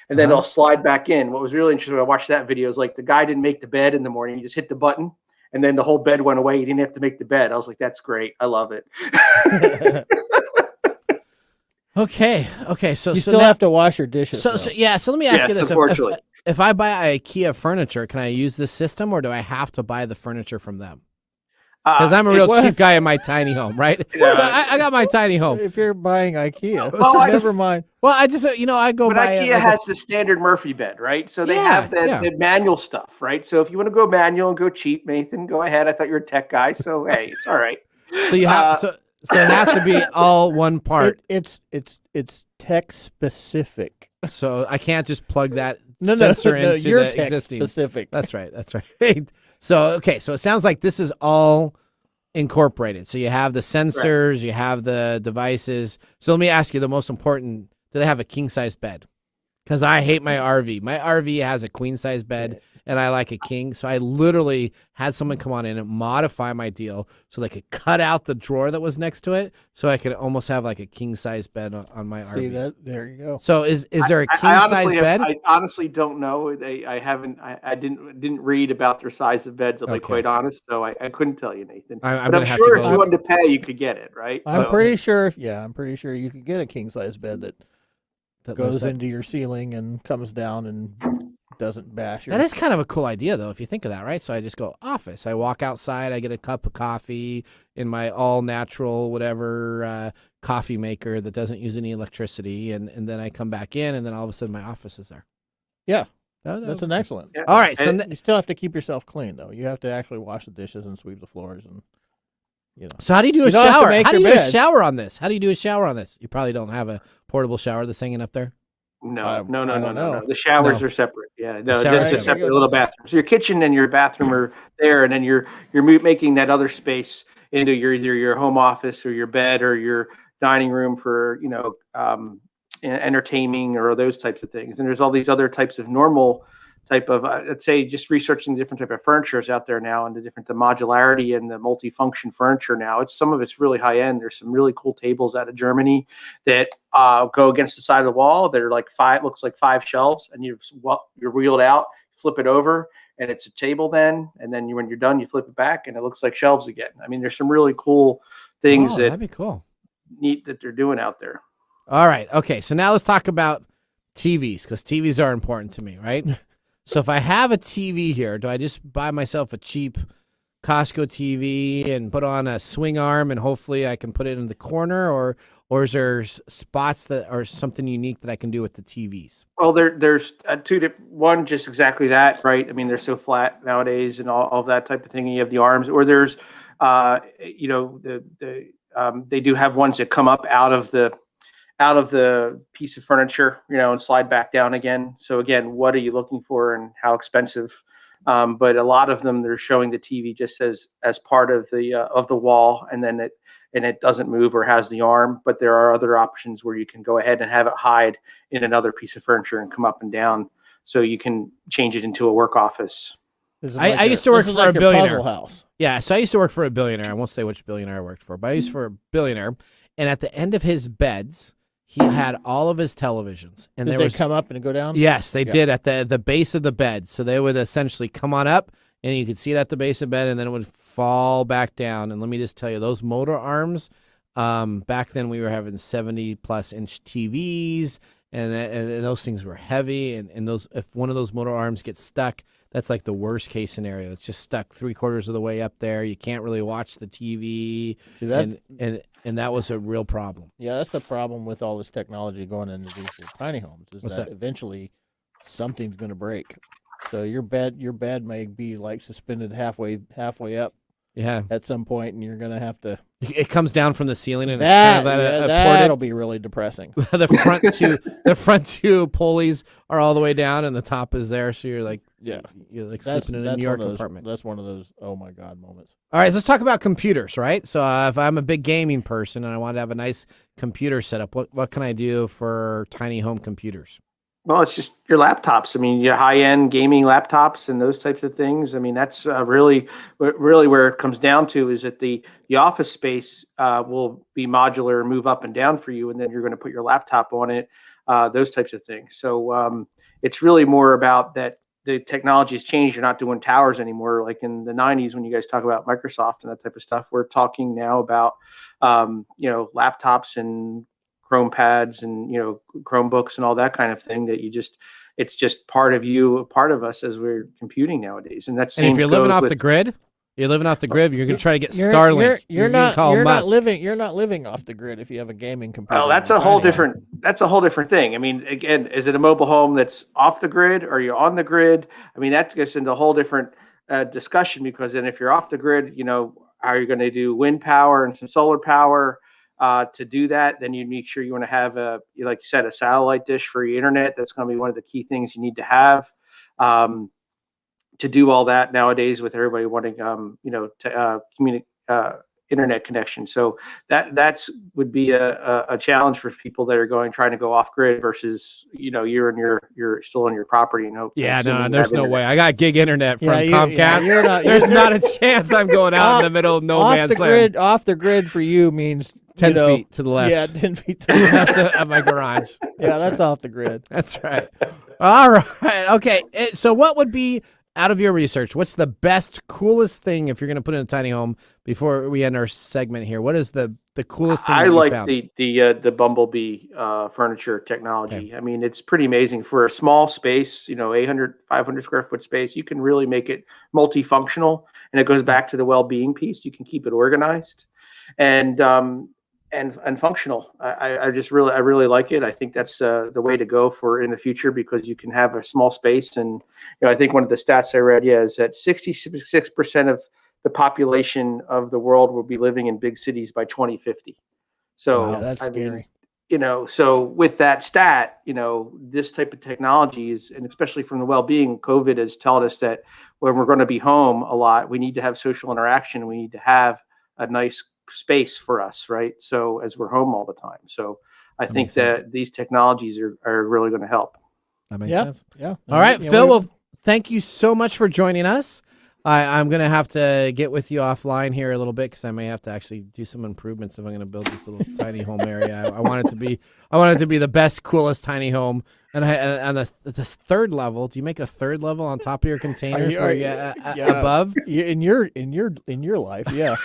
and then it'll slide back in. What was really interesting when I watched that video is like the guy didn't make the bed in the morning. He just hit the button, and then the whole bed went away. He didn't have to make the bed. I was like, that's great. I love it. Okay. So you still have to wash your dishes. So let me ask you this: if I buy IKEA furniture, can I use this system, or do I have to buy the furniture from them? Because I'm a real cheap guy in my tiny home, right? Yeah. So I got my tiny home. If you're buying IKEA, never mind. Well, I just I go but buy. IKEA has the standard Murphy bed, right? So they have the manual stuff, right? So if you want to go manual and go cheap, Nathan, go ahead. I thought you were a tech guy, so hey, it's all right. So you have so it has to be all one part. It's tech specific. So I can't just plug that sensor into you're the tech existing. Specific. That's right. So so it sounds like this is all incorporated. So you have the sensors, you have the devices. So let me ask you the most important: do they have a king size bed? because I hate my RV. My RV has a queen size bed and I like a king. So I literally had someone come on in and modify my deal so they could cut out the drawer that was next to it, so I could almost have like a king size bed on my RV. See that? There you go. So is there a king size bed? I honestly don't know. I didn't read about their size of beds. I'll be quite honest. So I couldn't tell you, Nathan. I'm but I'm sure if you wanted to pay, you could get it, right? I'm pretty sure. I'm pretty sure you could get a king size bed that goes into your ceiling and comes down and doesn't bash your. That is kind of a cool idea, though, if you think of that, right? So I just go office. I walk outside. I get a cup of coffee in my all natural whatever coffee maker that doesn't use any electricity, and then I come back in, and then all of a sudden my office is there. Yeah, that's an excellent. Yeah. All right, so you still have to keep yourself clean, though. You have to actually wash the dishes and sweep the floors, and So how do you do a shower? How do you do a shower on this? How do you do a shower on this? You probably don't have a portable shower that's hanging up there. No. The showers are separate. Yeah, no, just a separate little bathroom. So your kitchen and your bathroom are there, and then you're making that other space into either your home office or your bed or your dining room for entertaining or those types of things. And there's all these other types of normal type of let's say just researching the different type of furnitures out there now, and the modularity and the multifunction furniture now. Some of it's really high end. There's some really cool tables out of Germany that go against the side of the wall. They're like looks like 5 shelves, and you're wheeled out, flip it over, and it's a table then. And then when you're done, you flip it back, and it looks like shelves again. I mean, there's some really cool things that'd be cool, neat that they're doing out there. All right, okay. So now let's talk about TVs, because TVs are important to me, right? So if I have a TV here, do I just buy myself a cheap Costco TV and put on a swing arm and hopefully I can put it in the corner, or is there spots that are something unique that I can do with the TVs? Well, there's two different. One, just exactly that, right? I mean, they're so flat nowadays and all of that type of thing. And you have the arms, or there's, they do have ones that come up out of the piece of furniture, and slide back down again. So again, what are you looking for and how expensive? But a lot of them, they're showing the TV just as part of the wall, and then it doesn't move or has the arm. But there are other options where you can go ahead and have it hide in another piece of furniture and come up and down, so you can change it into a work office. I used to work for a billionaire. House. Yeah, so I used to work for a billionaire. I won't say which billionaire I worked for, but I used for a billionaire. And at the end of his beds, he had all of his televisions. And did they come up and go down? Yes, they did at the base of the bed. So they would essentially come on up, and you could see it at the base of the bed, and then it would fall back down. And let me just tell you, those motor arms, back then we were having 70-plus inch TVs, and those things were heavy. And those, if one of those motor arms gets stuck, that's like the worst case scenario. It's just stuck 3/4 of the way up there. You can't really watch the TV. See, and that was a real problem. Yeah, that's the problem with all this technology going into these tiny homes, is that eventually something's going to break. So your bed may be like suspended halfway up. Yeah. At some point, and you're going to have to. It comes down from the ceiling, and that'll be really depressing. the front two pulleys are all the way down, and the top is there. So you're like, sleeping in a New York apartment. That's one of those oh my god moments. All right, let's talk about computers, right? So if I'm a big gaming person and I want to have a nice computer setup, what can I do for tiny home computers? Well, it's just your laptops. I mean, your high-end gaming laptops and those types of things. I mean, that's really where it comes down to, is that the office space will be modular and move up and down for you, and then you're going to put your laptop on it, those types of things. So it's really more about that the technology has changed. You're not doing towers anymore. Like in the 90s, when you guys talk about Microsoft and that type of stuff, we're talking now about, laptops and Chrome pads and, Chromebooks and all that kind of thing, that it's just part of you, a part of us as we're computing nowadays. And that's, and if you're living off the grid, you're going to try to get Starlink. You're not living off the grid if you have a gaming computer. Oh, that's a whole different thing. I mean, again, is it a mobile home that's off the grid, or are you on the grid? I mean, that gets into a whole different discussion, because then if you're off the grid, are you going to do wind power and some solar power? To do that, then you make sure you want to have like you said, a satellite dish for your internet. That's going to be one of the key things you need to have to do all that nowadays, with everybody wanting, internet connection. So that's would be a challenge for people that are trying to go off grid versus, you're still on your property. Yeah, no, there's no way. I got gig internet from Comcast. There's not a chance I'm going out in the middle of no man's land. Off the grid for you means 10 feet to the left. Yeah, 10 feet to the left of my garage. That's off the grid. That's right. All right. Okay. So what would be, out of your research, what's the best, coolest thing if you're going to put in a tiny home before we end our segment here? What is the coolest thing I that you like found? the Bumblebee furniture technology. Okay. I mean, it's pretty amazing for a small space, 800, 500 square foot space. You can really make it multifunctional, and it goes back to the well-being piece. You can keep it organized and functional. I really like it. I think that's the way to go for in the future, because you can have a small space. And I think one of the stats I read is that 66% of the population of the world will be living in big cities by 2050. So wow, that's scary. So with that stat, this type of technologies, and especially from the well-being, COVID has told us that when we're going to be home a lot, we need to have social interaction. We need to have a nice space for us, right? So as we're home all the time. So I think that these technologies are really going to help. That makes sense. Yeah. All right, Phil, well, thank you so much for joining us. I'm going to have to get with you offline here a little bit, because I may have to actually do some improvements if I'm going to build this little tiny home area. I want it to be the best, coolest tiny home. And on the third level, do you make a third level on top of your containers above? In your life, yeah.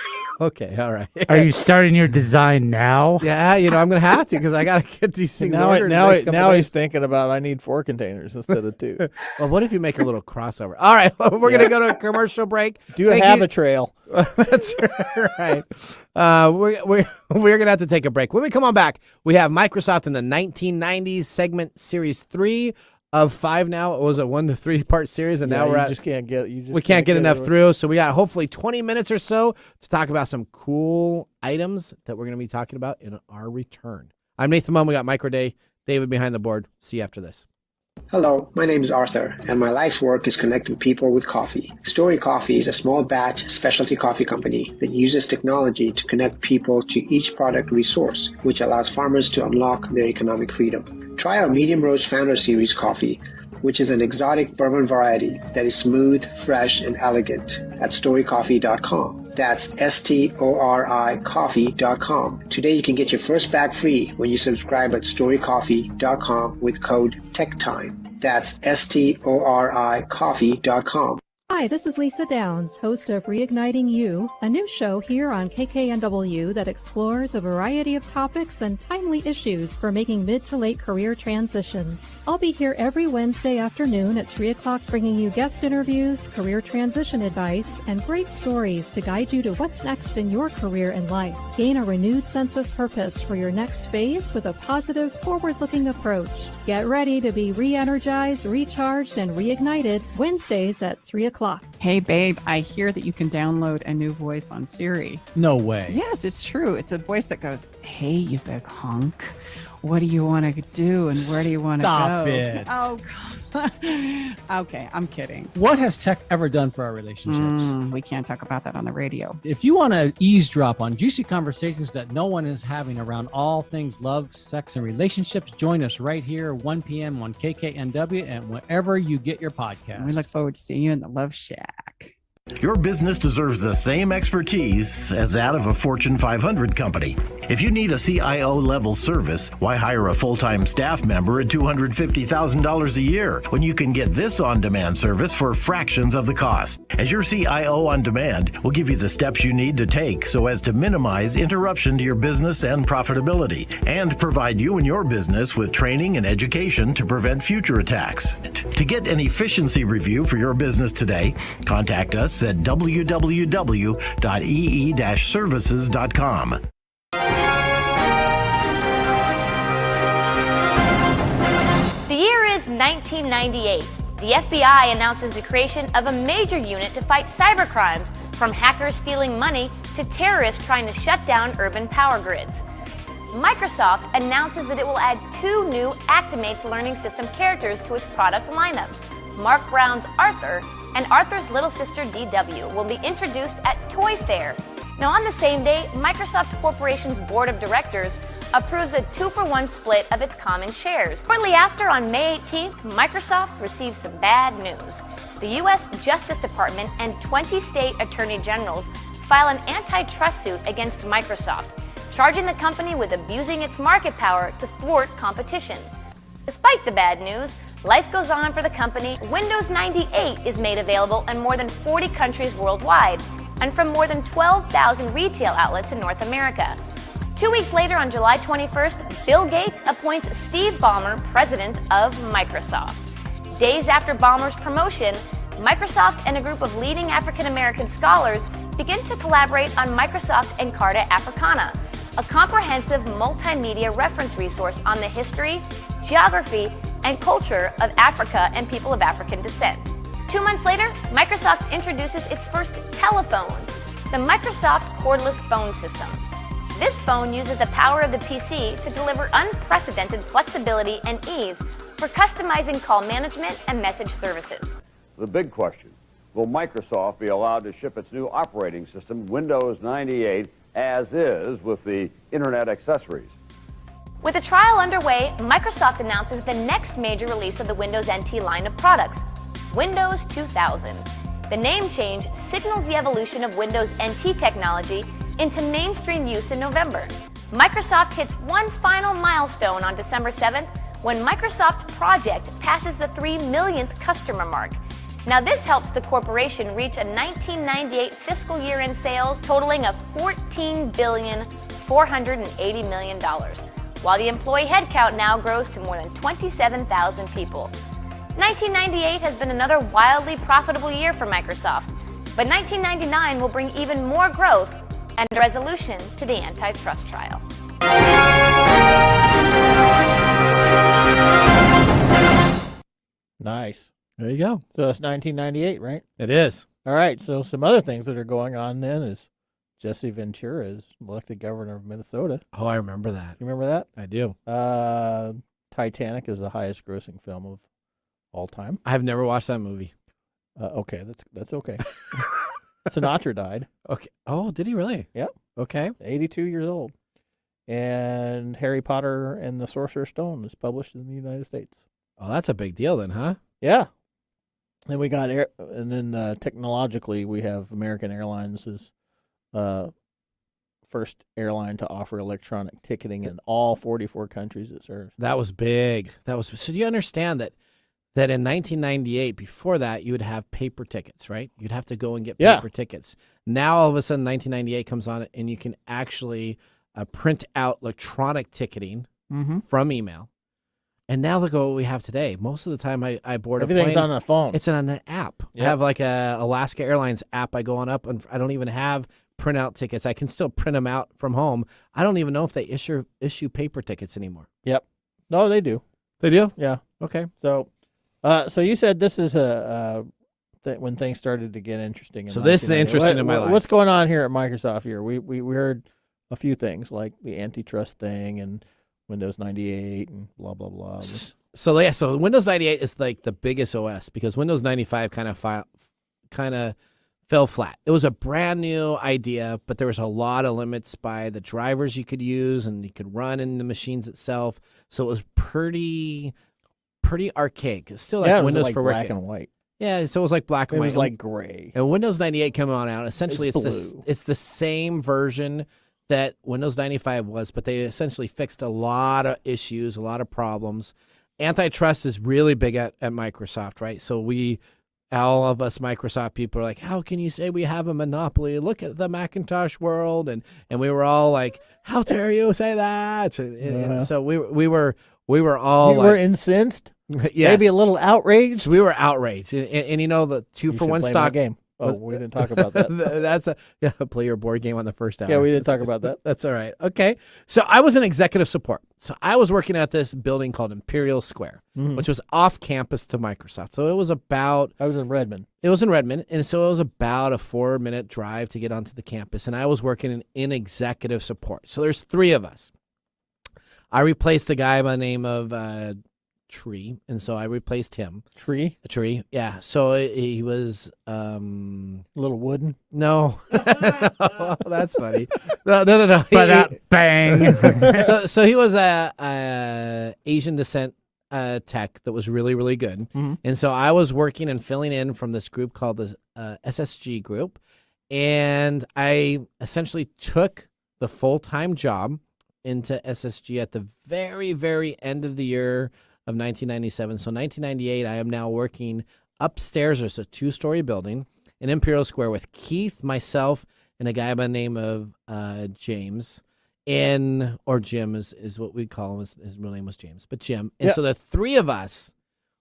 Okay, all right. Are you starting your design now? Yeah, I'm going to have to, because I got to get these things ordered. Now he's thinking about, I need 4 containers instead of 2. Well, what if you make a little crossover? All right, we're going to go to a commercial break. Do a habit trail. That's right. We're going to have to take a break. When we come on back, we have Microsoft in the 1990s segment series 3 of 5 now. It was a 1 to 3 part series, and now we're at. We can't get enough through. So we got hopefully 20 minutes or so to talk about some cool items that we're going to be talking about in our return. I'm Nathan Mumm. We got Micro Day. David behind the board. See you after this. Hello, my name is Arthur, and my life's work is connecting people with coffee. StoriCoffee is a small batch specialty coffee company that uses technology to connect people to each product resource, which allows farmers to unlock their economic freedom. Try our medium roast Founder Series coffee, which is an exotic bourbon variety that is smooth, fresh, and elegant at StoriCoffee.com. That's STORI coffee.com. Today you can get your first bag free when you subscribe at StoriCoffee.com with code TechTime. That's STORI coffee.com. Hi, this is Lisa Downs, host of Reigniting You, a new show here on KKNW that explores a variety of topics and timely issues for making mid to late career transitions. I'll be here every Wednesday afternoon at 3 o'clock bringing you guest interviews, career transition advice, and great stories to guide you to what's next in your career and life. Gain a renewed sense of purpose for your next phase with a positive, forward-looking approach. Get ready to be re-energized, recharged, and reignited Wednesdays at 3 o'clock. Hey, babe, I hear that you can download a new voice on Siri. No way. Yes, it's true. It's a voice that goes, hey, you big hunk. What do you want to do and where do you want to go? Stop it. Oh, God. Okay, I'm kidding. What has tech ever done for our relationships? We can't talk about that on the radio. If you want to eavesdrop on juicy conversations that no one is having around all things love, sex, and relationships, join us right here, 1 p.m. on KKNW and wherever you get your podcast. We look forward to seeing you in the Love Shack. Your business deserves the same expertise as that of a Fortune 500 company. If you need a CIO-level service, why hire a full-time staff member at $250,000 a year when you can get this on-demand service for fractions of the cost? As your CIO on demand, we'll give you the steps you need to take so as to minimize interruption to your business and profitability, and provide you and your business with training and education to prevent future attacks. To get an efficiency review for your business today, contact us at www.ee-services.com. The year is 1998. The FBI announces the creation of a major unit to fight cybercrimes, from hackers stealing money to terrorists trying to shut down urban power grids. Microsoft announces that it will add 2 new Actimates learning system characters to its product lineup. Mark Brown's Arthur and Arthur's little sister DW will be introduced at Toy Fair. Now, on the same day, Microsoft Corporation's board of directors approves a 2-for-1 split of its common shares. Shortly after, on May 18th, Microsoft received some bad news. The U.S. Justice Department and 20 state attorney generals file an antitrust suit against Microsoft, charging the company with abusing its market power to thwart competition. Despite the bad news, life goes on for the company. Windows 98 is made available in more than 40 countries worldwide and from more than 12,000 retail outlets in North America. 2 weeks later, on July 21st, Bill Gates appoints Steve Ballmer president of Microsoft. Days after Ballmer's promotion, Microsoft and a group of leading African-American scholars begin to collaborate on Microsoft Encarta Africana, a comprehensive multimedia reference resource on the history, geography, and culture of Africa and people of African descent. 2 months later, Microsoft introduces its first telephone, the Microsoft Cordless phone system. This phone uses the power of the PC to deliver unprecedented flexibility and ease for customizing call management and message services. The big question, will Microsoft be allowed to ship its new operating system, Windows 98, as is with the Internet accessories? With a trial underway, Microsoft announces the next major release of the Windows NT line of products, Windows 2000. The name change signals the evolution of Windows NT technology into mainstream use in November. Microsoft hits one final milestone on December 7th when Microsoft Project passes the 3 millionth customer mark. Now, this helps the corporation reach a 1998 fiscal year-end sales totaling of $14,480 million, while the employee headcount now grows to more than 27,000 people. 1998 has been another wildly profitable year for Microsoft, but 1999 will bring even more growth and a resolution to the antitrust trial. Nice. There you go. So it's 1998, right? It is. All right. So some other things that are going on then is Jesse Ventura is elected governor of Minnesota. Oh, I remember that. You remember that? I do. Titanic is the highest grossing film of all time. I've never watched that movie. Okay, that's okay. Sinatra died. Okay. Oh, did he really? Yep. Okay. 82 years old. And Harry Potter and the Sorcerer's Stone is published in the United States. Oh, that's a big deal then, huh? Yeah. And we got technologically, we have American Airlines is first airline to offer electronic ticketing in all 44 countries it serves. That was big. So do you understand that in 1998, before that, you would have paper tickets, right? You'd have to go and get paper tickets. Now, all of a sudden, 1998 comes on, and you can actually print out electronic ticketing from email. And now look at what we have today. Most of the time, I board everything's a plane. on a phone. It's on an app. Yep. I have like a Alaska Airlines app. I go on up, and I don't even have printout tickets. I can still print them out from home. I don't even know if they issue paper tickets anymore. Yep. No, they do. They do? Yeah. Okay. So you said this is when things started to get interesting. So this is interesting in my life. What's going on here at Microsoft here? We heard a few things like the antitrust thing and Windows 98 and blah, blah, blah. So Windows 98 is like the biggest OS because Windows 95 kind of fell flat. It was a brand new idea, but there was a lot of limits by the drivers you could use and you could run in the machines itself. So it was pretty archaic. It's still like Windows for black working. and white. Yeah, so it was like black and It white. was like gray. And Windows 98 came on out. Essentially, it's the same version that Windows 95 was, but they essentially fixed a lot of issues, a lot of problems. Antitrust is really big at Microsoft, right? So all of us Microsoft people are like, how can you say we have a monopoly? Look at the Macintosh world. And we were all like, how dare you say that? And so we were all were incensed? Yes. Maybe a little outraged? We were outraged. And you know, the 2-for-1 stock game. Oh, we didn't talk about that. That's play your board game on the first hour. Yeah, we didn't talk about that. That's all right. Okay. So I was in executive support. So I was working at this building called Imperial Square, which was off campus to Microsoft. So it was I was in Redmond. It was in Redmond. And so it was about a 4-minute drive to get onto the campus. And I was working in executive support. So there's 3 of us. I replaced a guy by the name of Tree, and so I replaced him. Tree? A tree, yeah. So he was a little wooden. No, that's funny. No. Bang. So he was a Asian descent tech that was really, really good. Mm-hmm. And so I was working and filling in from this group called the SSG group, and I essentially took the full-time job into SSG at the very, very end of the year of 1997. So 1998, I am now working upstairs. There's a 2-story building in Imperial Square with Keith, myself, and a guy by the name of James. Or Jim is what we call him. His real name was James, but Jim. And so the three of us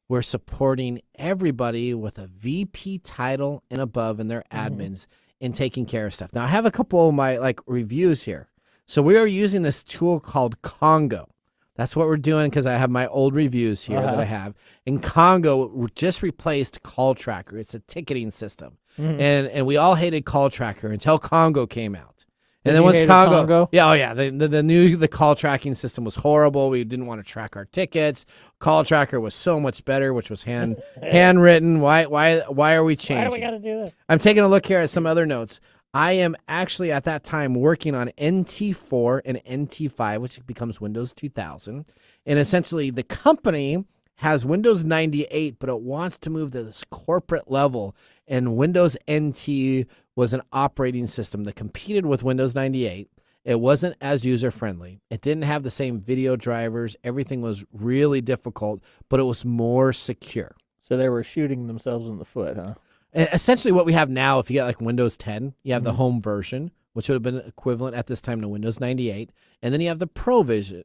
were supporting everybody with a VP title and above and their admins and taking care of stuff. Now, I have a couple of my reviews here. So we are using this tool called Congo. That's what we're doing because I have my old reviews here that I have. And Congo just replaced Call Tracker. It's a ticketing system. And we all hated Call Tracker until Congo came out. And then once Congo, the call tracking system was horrible. We didn't want to track our tickets. Call Tracker was so much better, which was handwritten. Why are we changing? Why do we got to do this? I'm taking a look here at some other notes. I am actually at that time working on NT4 and NT5, which becomes Windows 2000. And essentially the company has Windows 98, but it wants to move to this corporate level. And Windows NT was an operating system that competed with Windows 98. It wasn't as user-friendly. It didn't have the same video drivers. Everything was really difficult, but it was more secure. So they were shooting themselves in the foot, huh? And essentially what we have now, if you get Windows 10, you have the home version, which would have been equivalent at this time to Windows 98. And then you have the Pro version,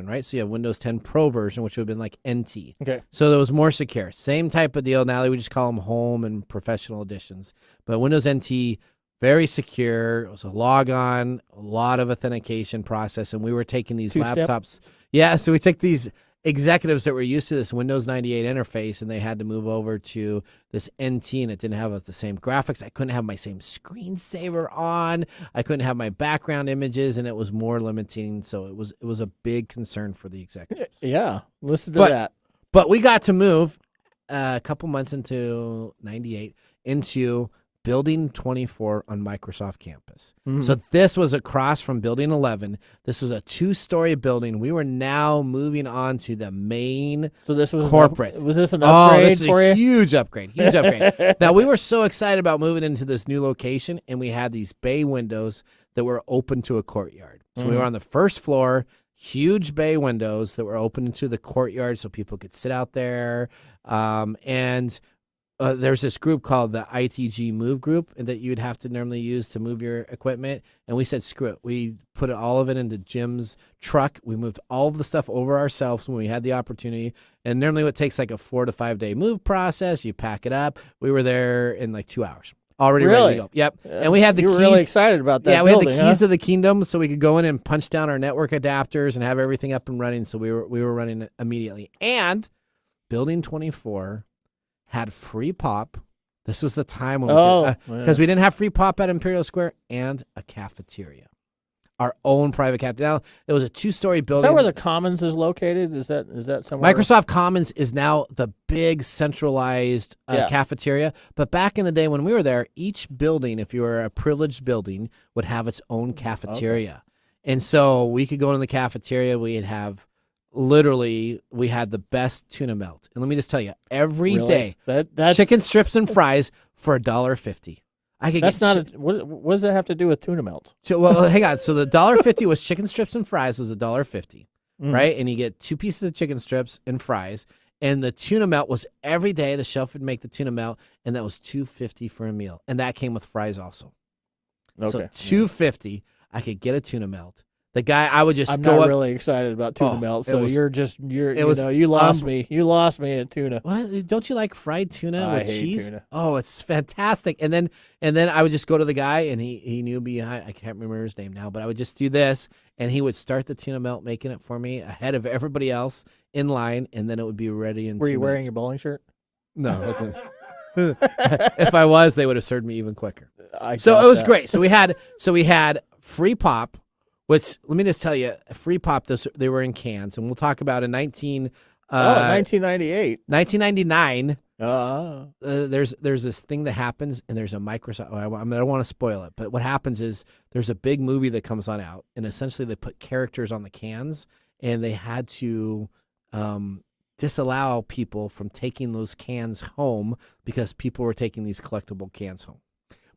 right? So you have Windows 10 Pro version, which would have been NT. Okay. So that was more secure. Same type of deal. Now we just call them home and professional editions. But Windows NT, very secure. It was a log-on, a lot of authentication process. And we were taking these laptops. Yeah, so we took these executives that were used to this Windows 98 interface, and they had to move over to this NT, and it didn't have the same graphics. I couldn't have my same screensaver on. I couldn't have my background images, and it was more limiting. So it was a big concern for the executives. Yeah, listen to that. But we got to move a couple months into 98 into Building 24 on Microsoft campus. So this was across from Building 11. This was a 2-story building. We were now moving on to the main corporate. Was this an upgrade for you? Huge upgrade. Now, we were so excited about moving into this new location, and we had these bay windows that were open to a courtyard. So we were on the first floor, huge bay windows that were open into the courtyard so people could sit out there. There's this group called the ITG Move Group that you'd have to normally use to move your equipment. And we said, screw it. We put all of it into Jim's truck. We moved all of the stuff over ourselves when we had the opportunity. And normally it takes a 4 to 5 day move process. You pack it up. We were there in 2 hours. Already ready to go. Yep. And we had the keys. You were really excited about that. Yeah, we building, had the keys to the kingdom, so we could go in and punch down our network adapters and have everything up and running. So we were running it immediately. And Building 24 had free pop. This was the time when because we didn't have free pop at Imperial Square, and a cafeteria, our own private cafeteria. Now it was a 2-story building. Is that where the Commons is located? Is that somewhere? Microsoft Commons is now the big centralized cafeteria. But back in the day when we were there, each building, if you were a privileged building, would have its own cafeteria, and so we could go into the cafeteria. We'd have. Literally, we had the best tuna melt. And let me just tell you, every day, that's chicken strips and fries for $1.50. What does that have to do with tuna melt? So, well, hang on. So the $1.50 was chicken strips and fries was $1.50, right? And you get 2 pieces of chicken strips and fries. And the tuna melt was every day. The chef would make the tuna melt, and that was $2.50 for a meal. And that came with fries also. Okay. So $2.50, I could get a tuna melt. The guy, I would just I'm go not up. really excited about tuna melt, so you lost me. You lost me at tuna. What? Don't you like fried tuna with hate cheese? Tuna. Oh, it's fantastic. And then I would just go to the guy, and he knew behind. I can't remember his name now, but I would just do this, and he would start the tuna melt, making it for me ahead of everybody else in line, and then it would be ready in 2 minutes. Were you wearing your bowling shirt? No, it wasn't. If I was, they would have served me even quicker. So it was great. So we had free pop. Which, let me just tell you, free pop, they were in cans. And we'll talk about in 1998. 1999. There's this thing that happens, and there's a Microsoft. I don't want to spoil it, but what happens is there's a big movie that comes on out, and essentially they put characters on the cans, and they had to disallow people from taking those cans home because people were taking these collectible cans home.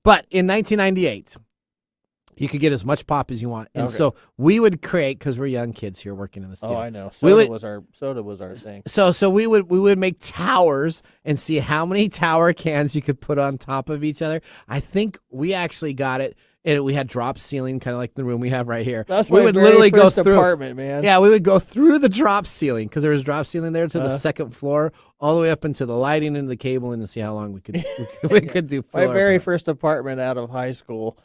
But in 1998, you could get as much pop as you want, and so we would create, because we're young kids here working in the studio. Oh, I know. Soda was our thing. So we would make towers and see how many tower cans you could put on top of each other. I think we actually got it. And we had drop ceiling, kind of like the room we have right here. That's we my would very literally first go through apartment, man. Yeah, we would go through the drop ceiling because there was drop ceiling there to the second floor, all the way up into the lighting and the cabling, to see how long we could do. My very first apartment out of high school,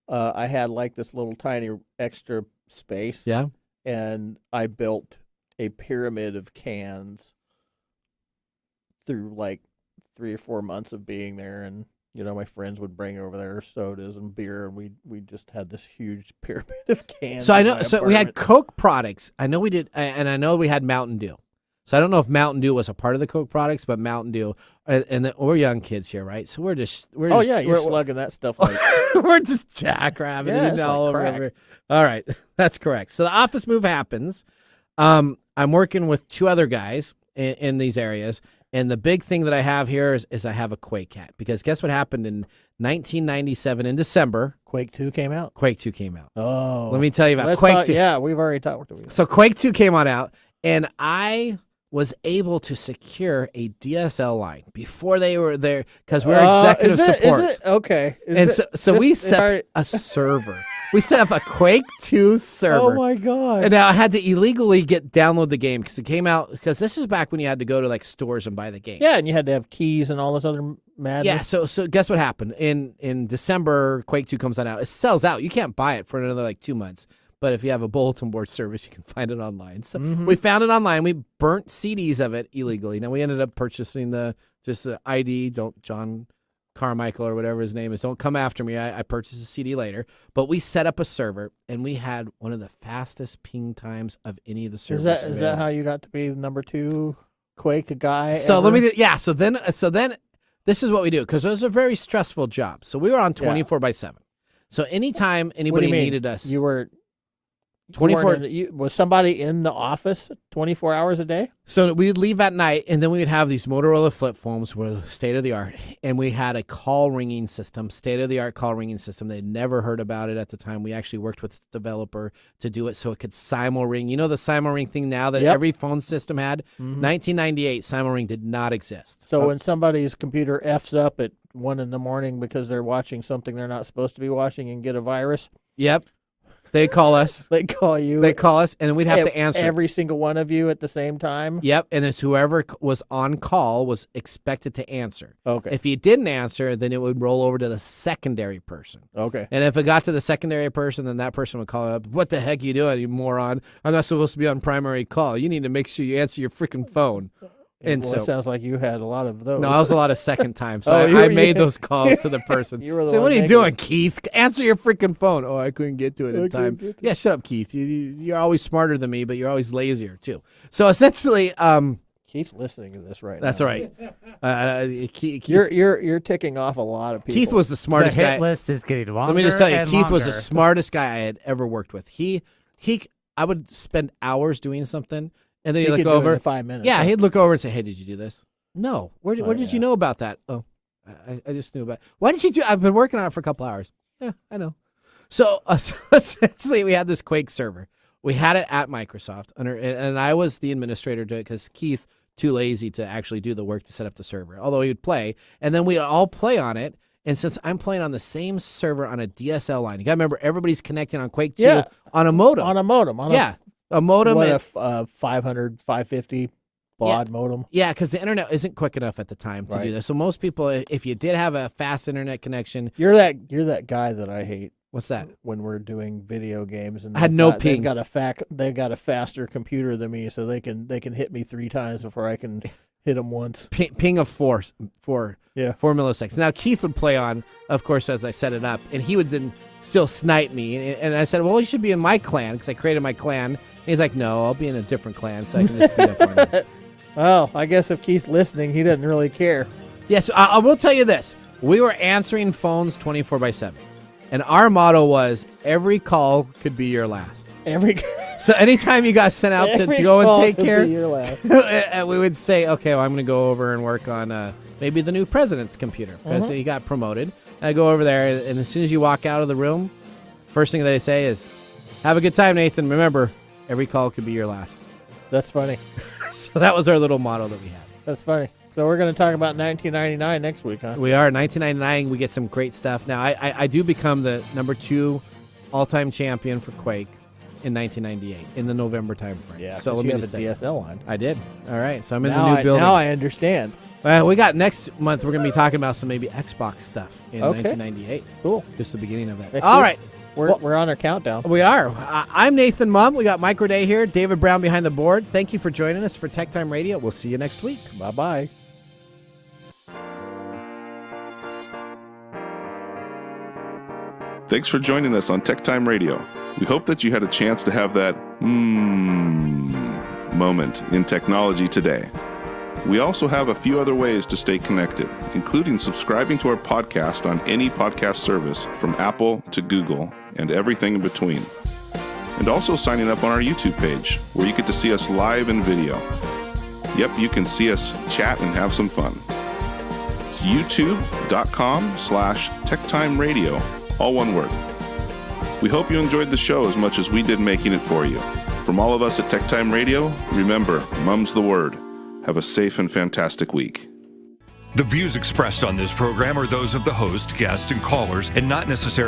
I had like this little tiny extra space. Yeah, and I built a pyramid of cans through like 3 or 4 months of being there, and my friends would bring over their sodas and beer, and we just had this huge pyramid of cans. So I know. So we had Coke products. I know we did, and I know we had Mountain Dew. So I don't know if Mountain Dew was a part of the Coke products, but Mountain Dew, and we're young kids here, right? So we're slugging that stuff like we're just jackrabbing all over. All right, that's correct. So the office move happens. I'm working with 2 other guys in these areas. And the big thing that I have here is I have a Quake hat, because guess what happened in 1997 in December? Quake 2 came out? Quake 2 came out. Oh. Let me tell you about Quake 2. Yeah, we've already talked about it. So Quake 2 came on out, and I was able to secure a DSL line before they were there, because we're executive support. Is it? Okay. So we set up a server. We set up a Quake 2 server. Oh my god! And now I had to illegally download the game because it came out, because this is back when you had to go to like stores and buy the game. Yeah, and you had to have keys and all this other madness. Yeah. So guess what happened in December? Quake 2 comes on out. It sells out. You can't buy it for another like 2 months. But if you have a bulletin board service, you can find it online. So we found it online. We burnt CDs of it illegally. Now we ended up purchasing the ID. John Carmichael or whatever his name is, don't come after me. I purchased a CD later, but we set up a server, and we had one of the fastest ping times of any of the servers. Is that how you got to be the number 2 Quake guy? So So then this is what we do, because it was a very stressful job. So we were on 24/7. So anytime anybody needed us, you were 24. Was somebody in the office 24 hours a day? So we would leave at night, and then we would have these Motorola flip phones, were state of the art, and we had a call ringing system, state of the art call ringing system. They'd never heard about it at the time. We actually worked with a developer to do it so it could simul ring. You know the simul ring thing now that every phone system had? 1998, simul ring did not exist. So when somebody's computer F's up at 1 a.m. because they're watching something they're not supposed to be watching and get a virus? Yep. They call us. They call you. They call us, and we'd have to answer. Every single one of you at the same time? Yep, and it's whoever was on call was expected to answer. Okay. If you didn't answer, then it would roll over to the secondary person. Okay. And if it got to the secondary person, then that person would call up, "What the heck are you doing, you moron? I'm not supposed to be on primary call. You need to make sure you answer your freaking phone." And it sounds like you had a lot of those. No, I was a lot of second time. So I made those calls to the person. You were the so one what are you making doing, Keith? Answer your freaking phone. Oh, I couldn't get to it in time. Yeah, shut up, Keith. You're always smarter than me, but you're always lazier too. So essentially, Keith's listening to this right that's now. right. Keith, you're ticking off a lot of people. Keith was the smartest the guy. hit list is getting longer. Let me just tell you, and Keith was the longer. smartest guy I had ever worked with. I would spend hours doing something, and then he'd could look do it over. in 5 minutes. Yeah, huh? he'd look over and say, "Hey, did you do this?" No. Where did you know about that? Oh, I just knew about it. Why did you do? I've been working on it for a couple hours. Yeah, I know. So essentially, we had this Quake server. We had it at Microsoft, and I was the administrator to it because Keith too lazy to actually do the work to set up the server. Although he would play, and then we'd all play on it. And since I'm playing on the same server on a DSL line, you got to remember everybody's connecting on Quake 2 on a modem. On a modem. A modem. What, a 500, 550 baud modem? Yeah, because the internet isn't quick enough at the time to do this. So most people, if you did have a fast internet connection, you're that guy that I hate. What's that? When we're doing video games and I had no ping. They've got a faster computer than me, so they can hit me 3 times before I can hit them once. Ping of 4 milliseconds. Now Keith would play on, of course, as I set it up, and he would then still snipe me. And I said, "Well, you should be in my clan," because I created my clan. And he's like, "No, I'll be in a different clan, so I can just beat up on you." Well, I guess if Keith's listening, he doesn't really care. Yes, I will tell you this. We were answering phones 24/7. And our motto was every call could be your last. So anytime you got sent out to go and take care, we would say, okay, well, I'm going to go over and work on maybe the new president's computer because he got promoted. And I go over there, and as soon as you walk out of the room, first thing they say is, have a good time, Nathan. Remember, every call could be your last. That's funny. So that was our little motto that we had. That's funny. So we're going to talk about 1999 next week, huh? We are. 1999, we get some great stuff. Now, I do become the number 2 all-time champion for Quake in 1998 in the November time frame. Yeah, so let me you have a DSL line. I did. All right, so I'm in now the new building. Now I understand. We got next month, we're going to be talking about some maybe Xbox stuff in 1998. Cool. Just the beginning of that. Next All week, right. We're on our countdown. We are. I'm Nathan Mumm. We got Micro Day here. David Brown behind the board. Thank you for joining us for TechTime Radio. We'll see you next week. Bye-bye. Thanks for joining us on TechTime Radio. We hope that you had a chance to have that moment in technology today. We also have a few other ways to stay connected, including subscribing to our podcast on any podcast service from Apple to Google and everything in between. And also signing up on our YouTube page, where you get to see us live in video. Yep, you can see us chat and have some fun. It's youtube.com/TechTimeRadio, all one word. We hope you enjoyed the show as much as we did making it for you. From all of us at TechTime Radio, remember, Mumm's the word. Have a safe and fantastic week. The views expressed on this program are those of the host, guests, and callers, and not necessarily